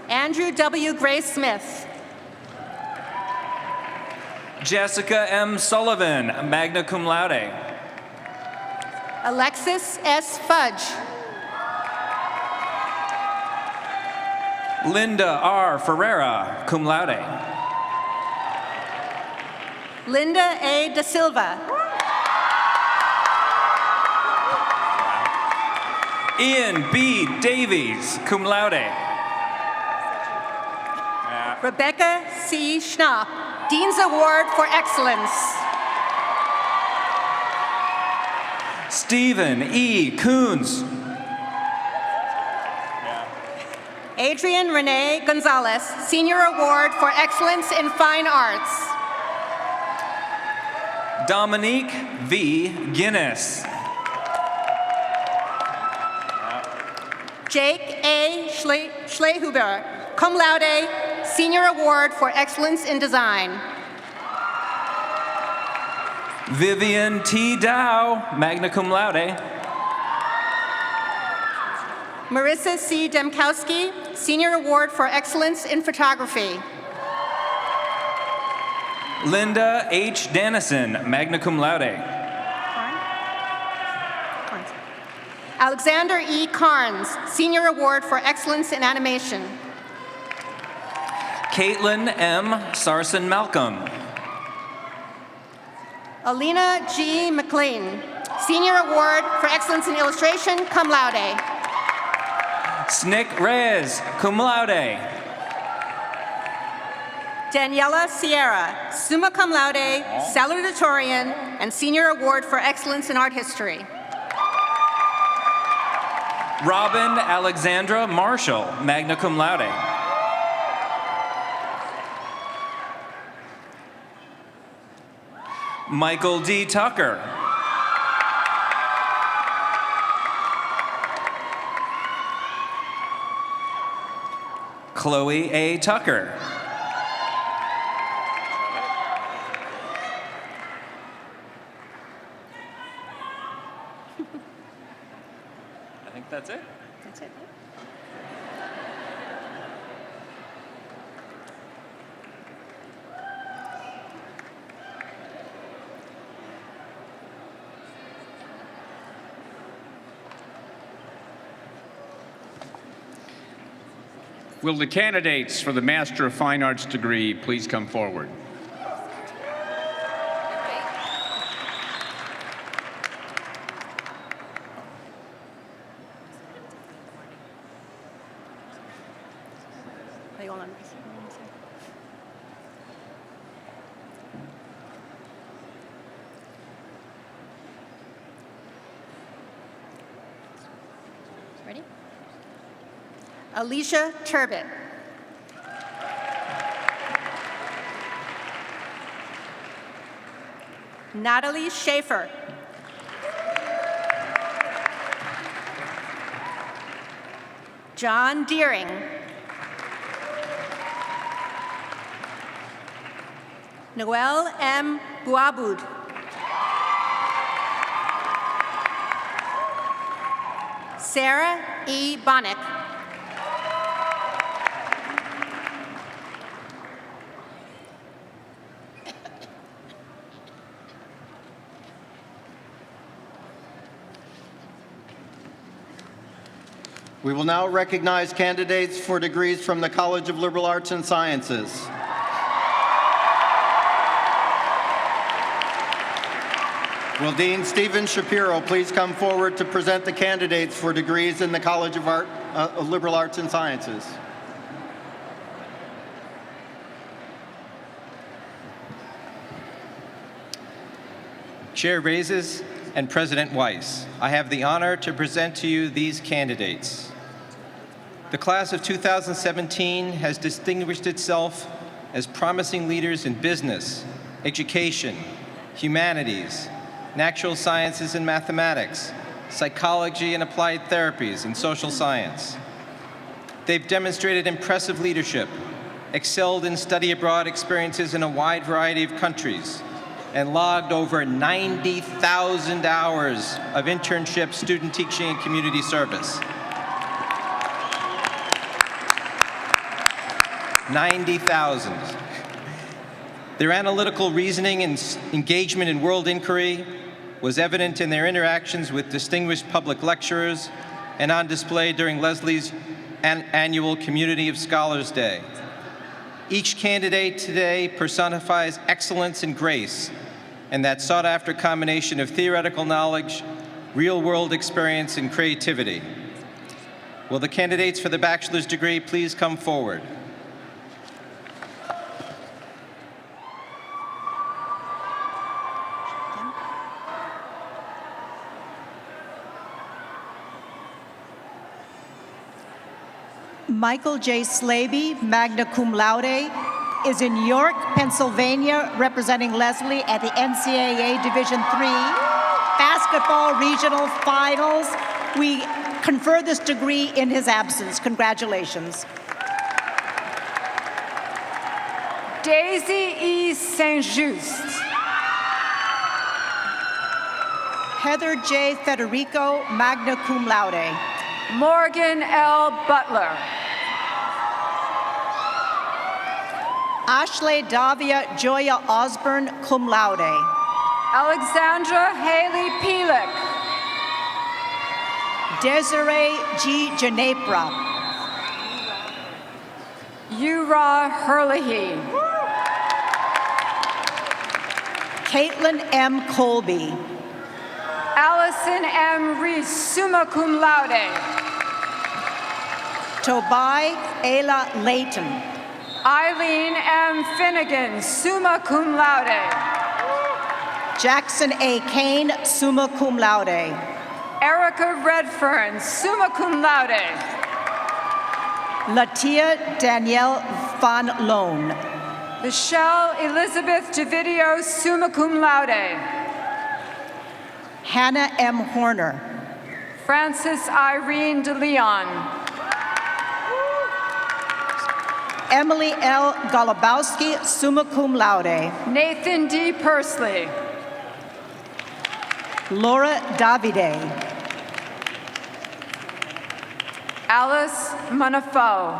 Andrew W. Gray Smith. Jessica M. Sullivan, magna cum laude. Alexis S. Fudge. Linda R. Ferreira, cum laude. Linda A. Da Silva. Ian B. Davies, cum laude. Rebecca C. Schnapp, Dean's Award for Excellence. Stephen E. Coons. Adrian Renee Gonzalez, Senior Award for Excellence in Fine Arts. Dominique V. Guinness. Jake A. Schlehuber, cum laude, Senior Award for Excellence in Design. Vivian T. Dow, magna cum laude. Marissa C. Demkowski, Senior Award for Excellence in Photography. Linda H. Dannison, magna cum laude. Alexander E. Carnes, Senior Award for Excellence in Animation. Caitlin M. Sarson Malcolm. Alina G. McLean, Senior Award for Excellence in Illustration, cum laude. Snick Reyes, cum laude. Daniela Sierra, summa cum laude, salutatorian, and Senior Award for Excellence in Art History. Robin Alexandra Marshall, magna cum laude. Michael D. Tucker. Chloe A. Tucker. I think that's it. That's it. Will the candidates for the Master of Fine Arts degree please come forward? Are you all on? Ready? Alicia Turbot. Natalie Schaefer. John Deering. Noel M. Bouaboud. Sarah E. Bonnick. We will now recognize candidates for degrees from the College of Liberal Arts and Sciences. Will Dean Stephen Shapiro please come forward to present the candidates for degrees in the College of Liberal Arts and Sciences? Chair Raises and President Weiss, I have the honor to present to you these candidates. The class of 2017 has distinguished itself as promising leaders in business, education, humanities, natural sciences and mathematics, psychology and applied therapies, and social science. They've demonstrated impressive leadership, excelled in study abroad experiences in a wide variety of countries, and logged over 90,000 hours of internship, student teaching, and community service. 90,000. Their analytical reasoning and engagement in world inquiry was evident in their interactions with distinguished public lecturers and on display during Leslie's annual Community of Scholars Day. Each candidate today personifies excellence and grace, and that sought-after combination of theoretical knowledge, real-world experience, and creativity. Will the candidates for the bachelor's degree please come forward? Michael J. Slaby, magna cum laude, is in York, Pennsylvania, representing Leslie at the NCAA Division III Basketball Regional Finals. We confer this degree in his absence. Congratulations. Daisy E. Saint-Just. Heather J. Federico, magna cum laude. Morgan L. Butler. Ashley Davia Joya Osborne, cum laude. Alexandra Haley Pelick. Desiree G. Janepra. Yura Herlihy. Caitlin M. Colby. Allison M. Reese, summa cum laude. Tobai Ayla Layton. Eileen M. Finnegan, summa cum laude. Jackson A. Kane, summa cum laude. Erica Redfern, summa cum laude. Latia Danielle Van Loan. Michelle Elizabeth DeVidio, summa cum laude. Hannah M. Horner. Frances Irene DeLeon. Emily L. Golubowski, summa cum laude. Nathan D. Pursley. Laura Davide. Alice Manafo.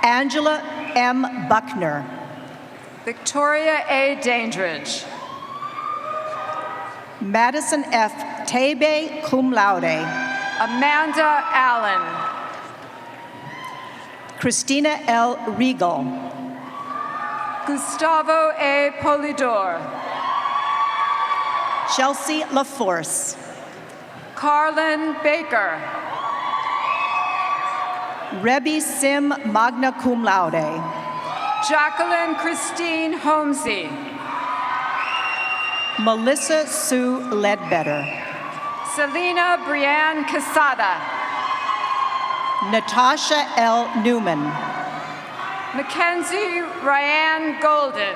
Angela M. Buckner. Victoria A. Dandridge. Madison F. Tebe, cum laude. Amanda Allen. Christina L. Regal. Gustavo A. Polidor. Chelsea LaForce. Carlin Baker. Rebbe Sim, magna cum laude. Jacqueline Christine Holmesy. Melissa Sue Ledbetter. Selena Brianne Quesada. Natasha L. Newman. Mackenzie Ryan Golden.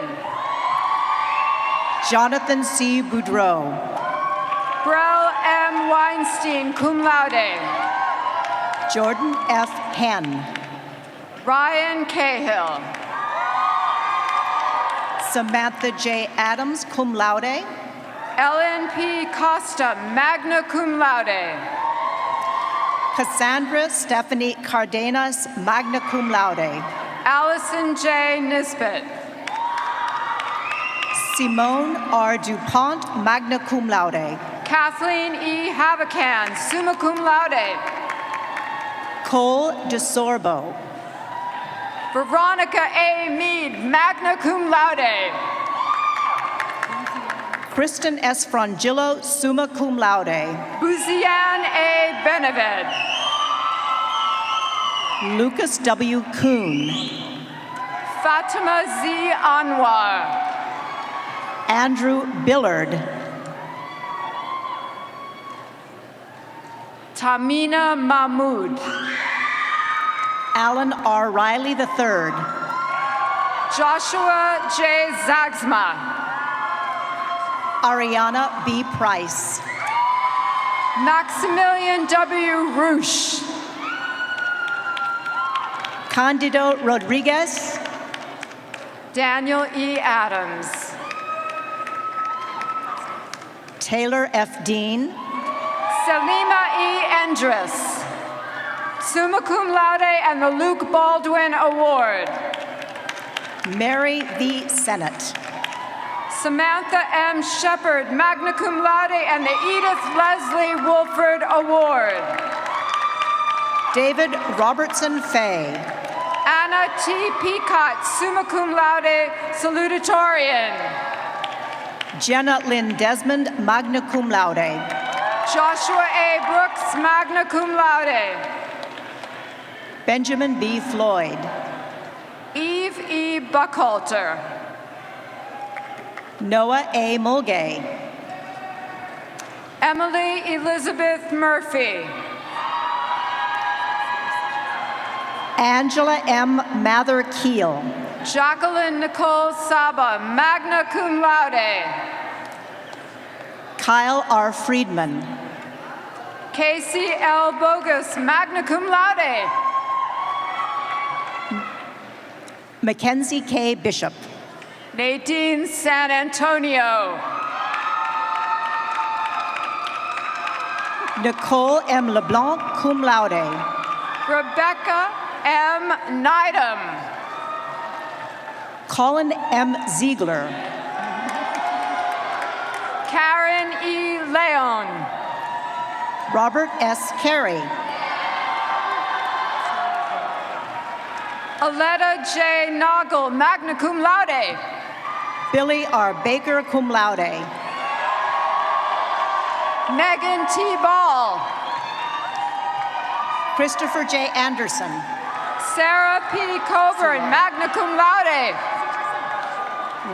Jonathan C. Boudreau. Brell M. Weinstein, cum laude. Jordan F. Henn. Ryan Cahill. Samantha J. Adams, cum laude. Ellen P. Costa, magna cum laude. Cassandra Stephanie Cardenas, magna cum laude. Allison J. Nisbet. Simone R. DuPont, magna cum laude. Kathleen E. Havacan, summa cum laude. Cole DeSorbo. Veronica A. Mead, magna cum laude. Kristen S. Frangillo, summa cum laude. Buzian A. Beneved. Lucas W. Kuhn. Fatima Z. Anwar. Andrew Billard. Tamina Mahmood. Alan R. Riley III. Joshua J. Zagsma. Ariana B. Price. Maximilian W. Roosh. Candido Rodriguez. Daniel E. Adams. Taylor F. Dean, Selima E. Endress, summa cum laude and the Luke Baldwin Award. Mary V. Sennett, Samantha M. Shepard, magna cum laude and the Edith Leslie Wolford Award. David Robertson Fay, Anna T. Peacott, summa cum laude, salutatorian. Jenna Lynn Desmond, magna cum laude. Joshua A. Brooks, magna cum laude. Benjamin B. Floyd, Eve E. Buckhalter. Noah A. Mulgay, Emily Elizabeth Murphy. Angela M. Mather Keel, Jacqueline Nicole Saba, magna cum laude. Kyle R. Friedman, Casey L. Bogus, magna cum laude. Mackenzie K. Bishop, Nadine San Antonio. Nicole M. LeBlanc, cum laude. Rebecca M. Neidham. Colin M. Ziegler, Karen E. Leon. Robert S. Carey, Aletta J. Noggle, magna cum laude. Billy R. Baker, cum laude. Megan T. Ball. Christopher J. Anderson, Sarah P. Coburn, magna cum laude.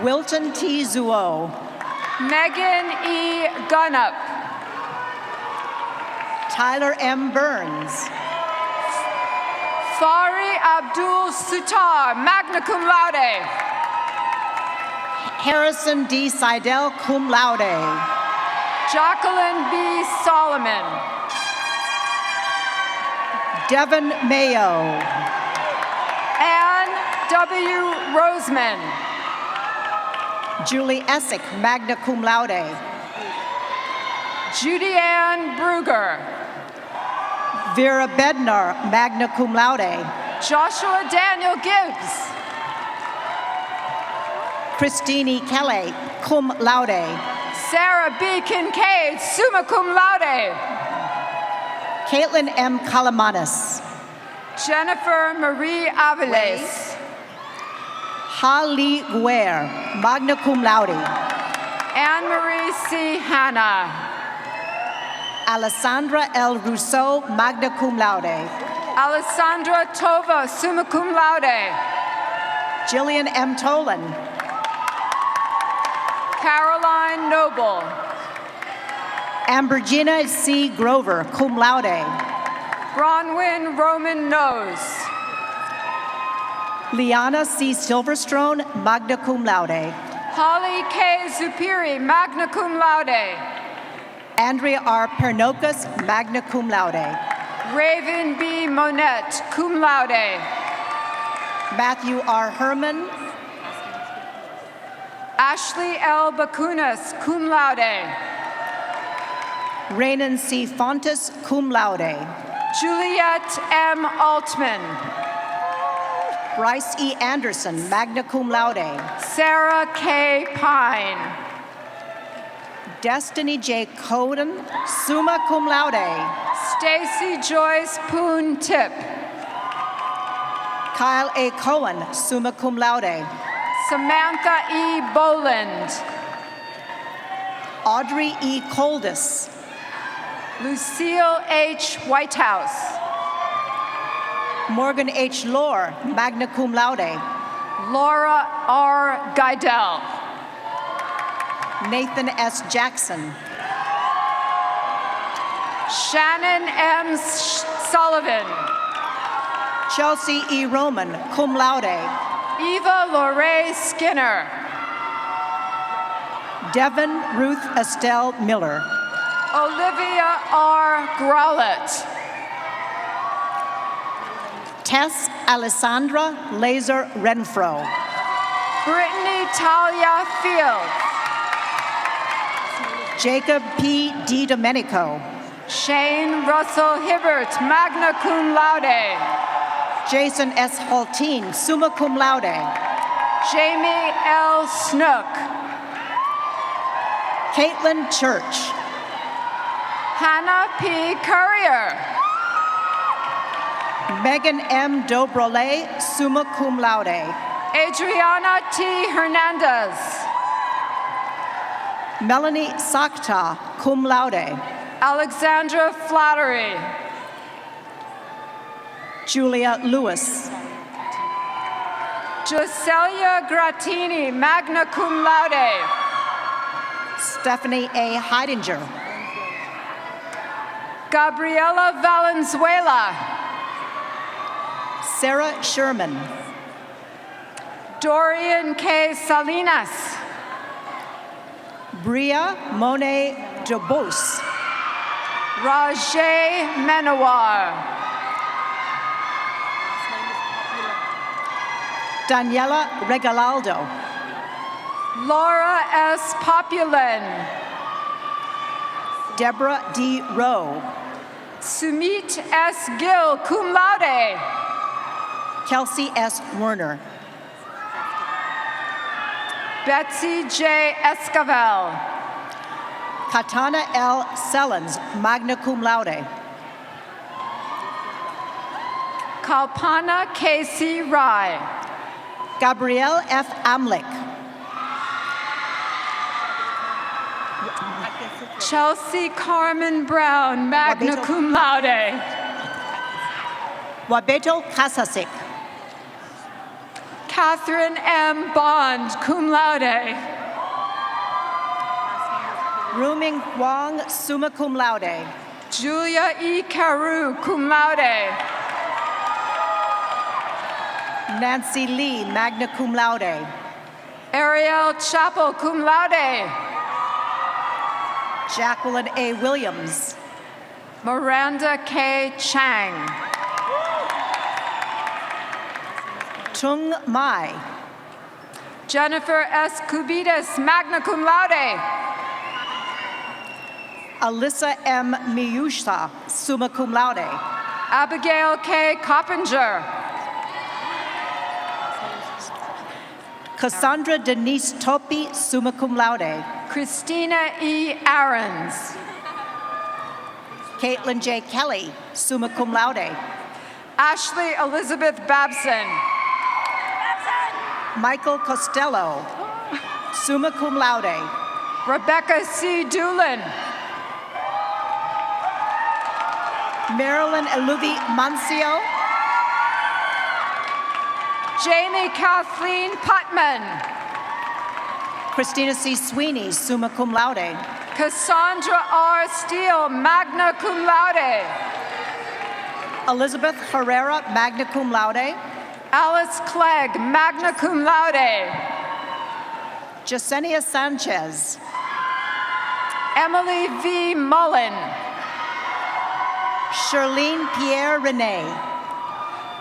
Wilton T. Zuo, Megan E. Gunup. Tyler M. Burns, Fari Abdul Sutar, magna cum laude. Harrison D. Seidel, cum laude. Jacqueline B. Solomon. Devin Mayo, Ann W. Roseman. Julie Essick, magna cum laude. Judy Ann Bruger. Vera Bednar, magna cum laude. Joshua Daniel Gibbs. Christine Kelly, cum laude. Sarah B. Kincaid, summa cum laude. Caitlin M. Kalamanis, Jennifer Marie Aviles. Hali Guer, magna cum laude. Anne Marie C. Hanna. Alessandra L. Rousseau, magna cum laude. Alessandra Tova, summa cum laude. Jillian M. Tolan, Caroline Noble. Ambergina C. Grover, cum laude. Bronwyn Roman Nose. Liana C. Silverstrone, magna cum laude. Holly K. Zupiri, magna cum laude. Andrea R. Pernocas, magna cum laude. Raven B. Monette, cum laude. Matthew R. Herman, Ashley L. Bakunas, cum laude. Raynon C. Fontes, cum laude. Juliet M. Altman. Bryce E. Anderson, magna cum laude. Sarah K. Pine. Destiny J. Coden, summa cum laude. Stacy Joyce Poon Tip. Kyle A. Cohen, summa cum laude. Samantha E. Boland. Audrey E. Coldis, Lucille H. Whitehouse. Morgan H. Lohr, magna cum laude. Laura R. Guidel. Nathan S. Jackson, Shannon M. Sullivan. Chelsea E. Roman, cum laude. Eva Lorraine Skinner. Devin Ruth Estelle Miller, Olivia R. Growlett. Tess Alessandra Laser Renfro, Brittany Talia Fields. Jacob P. DiDomenico. Shane Russell Hibbert, magna cum laude. Jason S. Hulteen, summa cum laude. Jamie L. Snook. Caitlin Church. Hannah P. Courier. Megan M. Dobrole, summa cum laude. Adriana T. Hernandez. Melanie Sakta, cum laude. Alexandra Flattery. Julia Lewis. Joselia Grattini, magna cum laude. Stephanie A. Heidinger. Gabriela Valenzuela. Sarah Sherman. Dorian K. Salinas. Bria Monet Dubos. Rajay Menawar. Daniela Regalaldo. Laura S. Populin. Deborah D. Rowe. Sumit S. Gill, cum laude. Kelsey S. Werner. Betsy J. Escavel. Katana L. Sellens, magna cum laude. Kalpana K.C. Rai. Gabrielle F. Amlick. Chelsea Carmen Brown, magna cum laude. Wabeto Kasasik. Catherine M. Bond, cum laude. Ruming Huang, summa cum laude. Julia E. Carew, cum laude. Nancy Lee, magna cum laude. Ariel Chappell, cum laude. Jacqueline A. Williams. Miranda K. Chang. Tung Mai. Jennifer S. Kubitis, magna cum laude. Alyssa M. Miyusha, summa cum laude. Abigail K. Coppinger. Cassandra Denise Topi, summa cum laude. Christina E. Aarons. Caitlin J. Kelly, summa cum laude. Ashley Elizabeth Babson. Michael Costello, summa cum laude. Rebecca C. Doolin. Marilyn Eluvi Mancio. Jamie Kathleen Putman. Christina C. Sweeney, summa cum laude. Cassandra R. Steele, magna cum laude. Elizabeth Herrera, magna cum laude. Alice Clegg, magna cum laude. Jasenia Sanchez. Emily V. Mullen. Charlene Pierre Renee.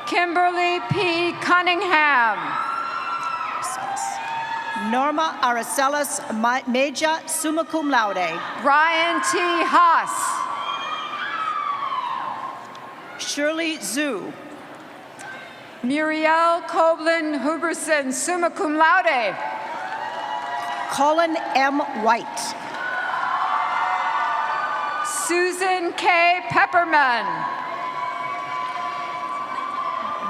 Kimberly P. Cunningham. Norma Aracelas Meja, summa cum laude. Ryan T. Haas. Shirley Zhu. Muriel Koblin Huberson, summa cum laude. Colin M. White. Susan K. Pepperman.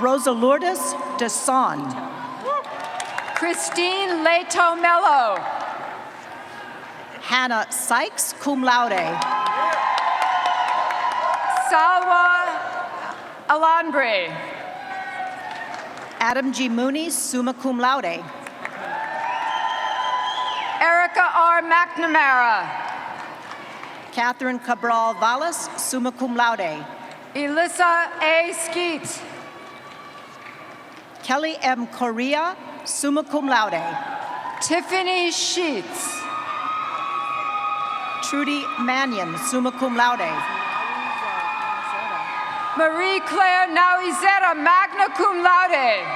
Rosa Lourdes Deson. Christine Leto Mello. Hannah Sykes, cum laude. Salwa Alanbre. Adam G. Mooney, summa cum laude. Erica R. McNamara. Catherine Cabral Valles, summa cum laude. Elissa A. Skeet. Kelly M. Correa, summa cum laude. Tiffany Sheets. Trudy Mannion, summa cum laude. Marie Claire Nauizera, magna cum laude.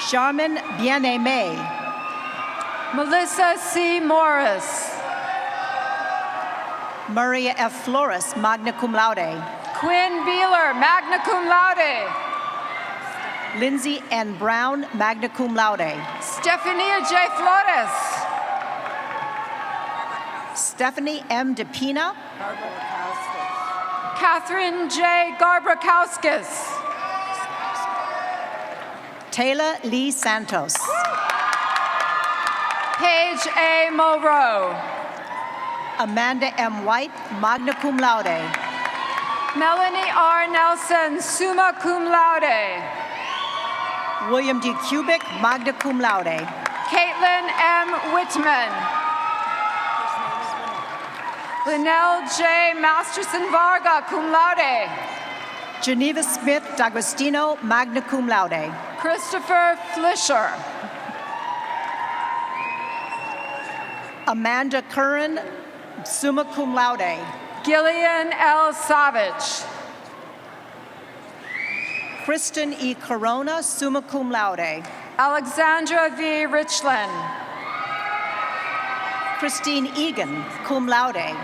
Charmin Bien-Aimé. Melissa C. Morris. Maria F. Flores, magna cum laude. Quinn Beeler, magna cum laude. Lindsay N. Brown, magna cum laude. Stefania J. Flores. Stephanie M. DePina. Catherine J. Garbrakowskis. Taylor Lee Santos. Paige A. Mulrow. Amanda M. White, magna cum laude. Melanie R. Nelson, summa cum laude. William D. Kubik, magna cum laude. Caitlin M. Whitman. Linnell J. Masterson Varga, cum laude. Geneva Smith D'Agostino, magna cum laude. Christopher Flischer. Amanda Curran, summa cum laude. Gillian L. Savage. Kristen E. Corona, summa cum laude. Alexandra V. Richland. Christine Egan, cum laude.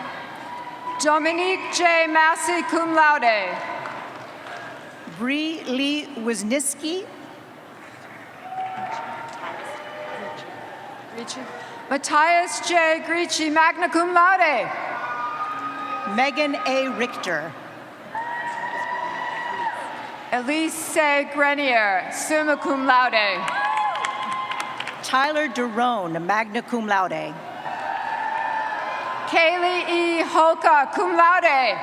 Dominique J. Massey, cum laude. Bree Lee Wisniewski. Matthias J. Gricci, magna cum laude. Megan A. Richter. Elise Grenier, summa cum laude. Tyler Derone, magna cum laude. Kaylee E. Holka, cum laude.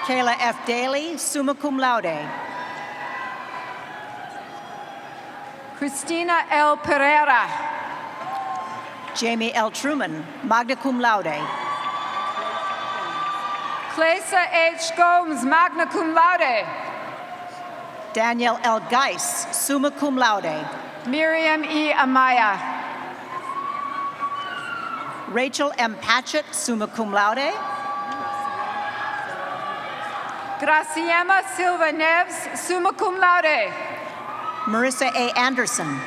Kayla F. Daly, summa cum laude. Christina L. Pereira. Jamie L. Truman, magna cum laude. Claysa H. Gomes, magna cum laude. Daniel L. Geis, summa cum laude. Miriam E. Amaya. Rachel M. Patchett, summa cum laude. Graciema Silva Neves, summa cum laude. Marissa A. Anderson.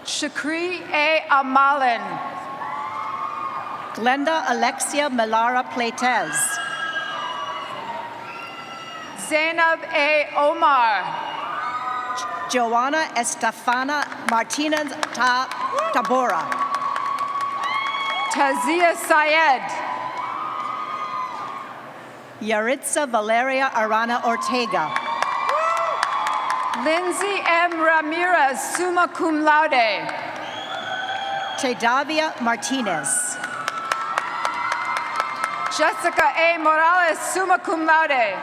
Shakri A. Amalin. Glenda Alexia Melara Pletez. Zainab A. Omar. Joanna Estefana Martinez Tabora. Tazia Syed. Yaritza Valeria Arana Ortega. Lindsay M. Ramirez, summa cum laude. Tedavia Martinez. Jessica A. Morales, summa cum laude.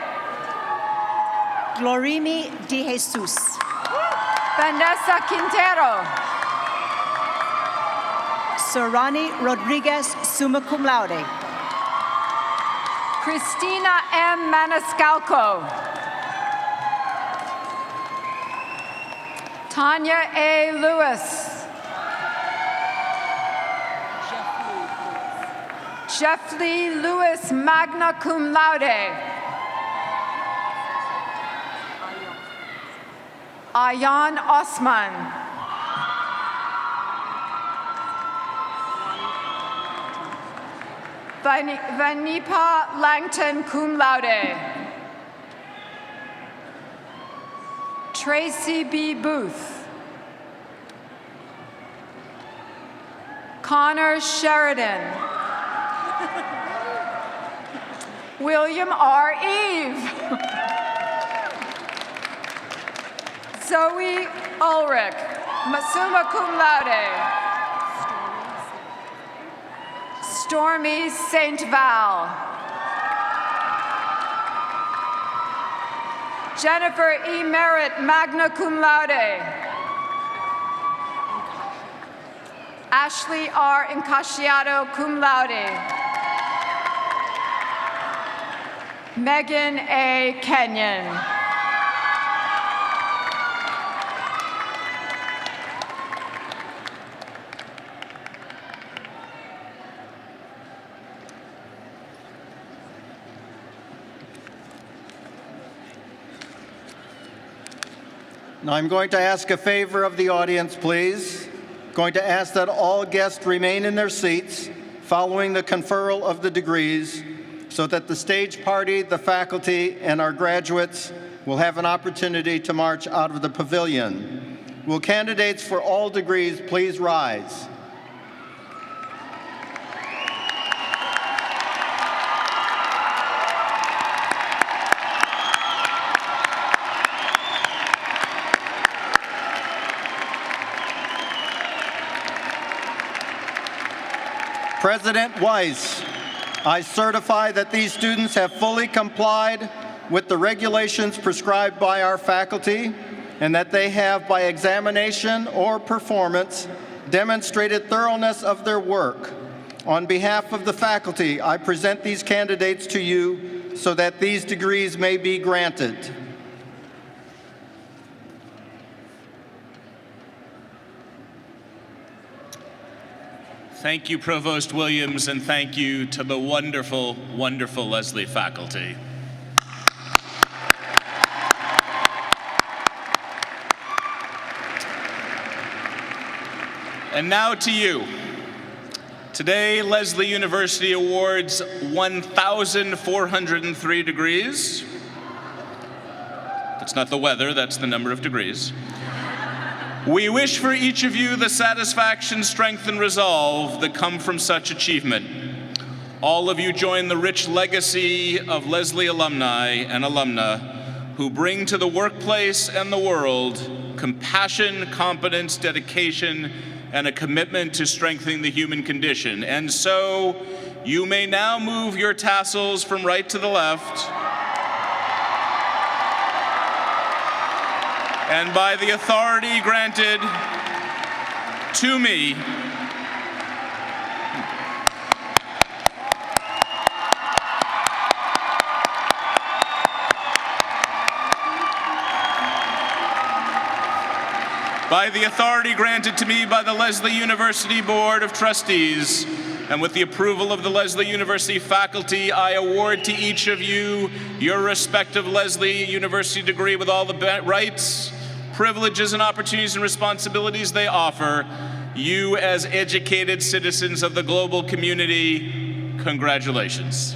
Glorimi De Jesus. Vanessa Quintero. Sorani Rodriguez, summa cum laude. Christina M. Maniscalco. Tanya A. Lewis. Jeff Lee Lewis, magna cum laude. Ayan Osman. Vanipa Langton, cum laude. Tracy B. Booth. Connor Sheridan. William R. Eve. Zoe Ulrich, summa cum laude. Stormy St. Val. Jennifer E. Merritt, magna cum laude. Ashley R. Incasciato, cum laude. Megan A. Kenyon. Now I'm going to ask a favor of the audience, please. Going to ask that all guests remain in their seats following the conferral of the degrees so that the stage party, the faculty, and our graduates will have an opportunity to march out of the pavilion. Will candidates for all degrees please rise? President Weiss, I certify that these students have fully complied with the regulations prescribed by our faculty and that they have, by examination or performance, demonstrated thoroughness of their work. On behalf of the faculty, I present these candidates to you so that these degrees may be granted. Thank you, Provost Williams, and thank you to the wonderful, wonderful Leslie faculty. And now to you. Today, Leslie University awards 1,403 degrees. That's not the weather, that's the number of degrees. We wish for each of you the satisfaction, strength, and resolve that come from such achievement. All of you join the rich legacy of Leslie alumni and alumna who bring to the workplace and the world compassion, competence, dedication, and a commitment to strengthening the human condition. And so, you may now move your tassels from right to the left. And by the authority granted to me, by the authority granted to me by the Leslie University Board of Trustees, and with the approval of the Leslie University faculty, I award to each of you your respective Leslie University degree with all the rights, privileges, and opportunities and responsibilities they offer. You, as educated citizens of the global community, congratulations.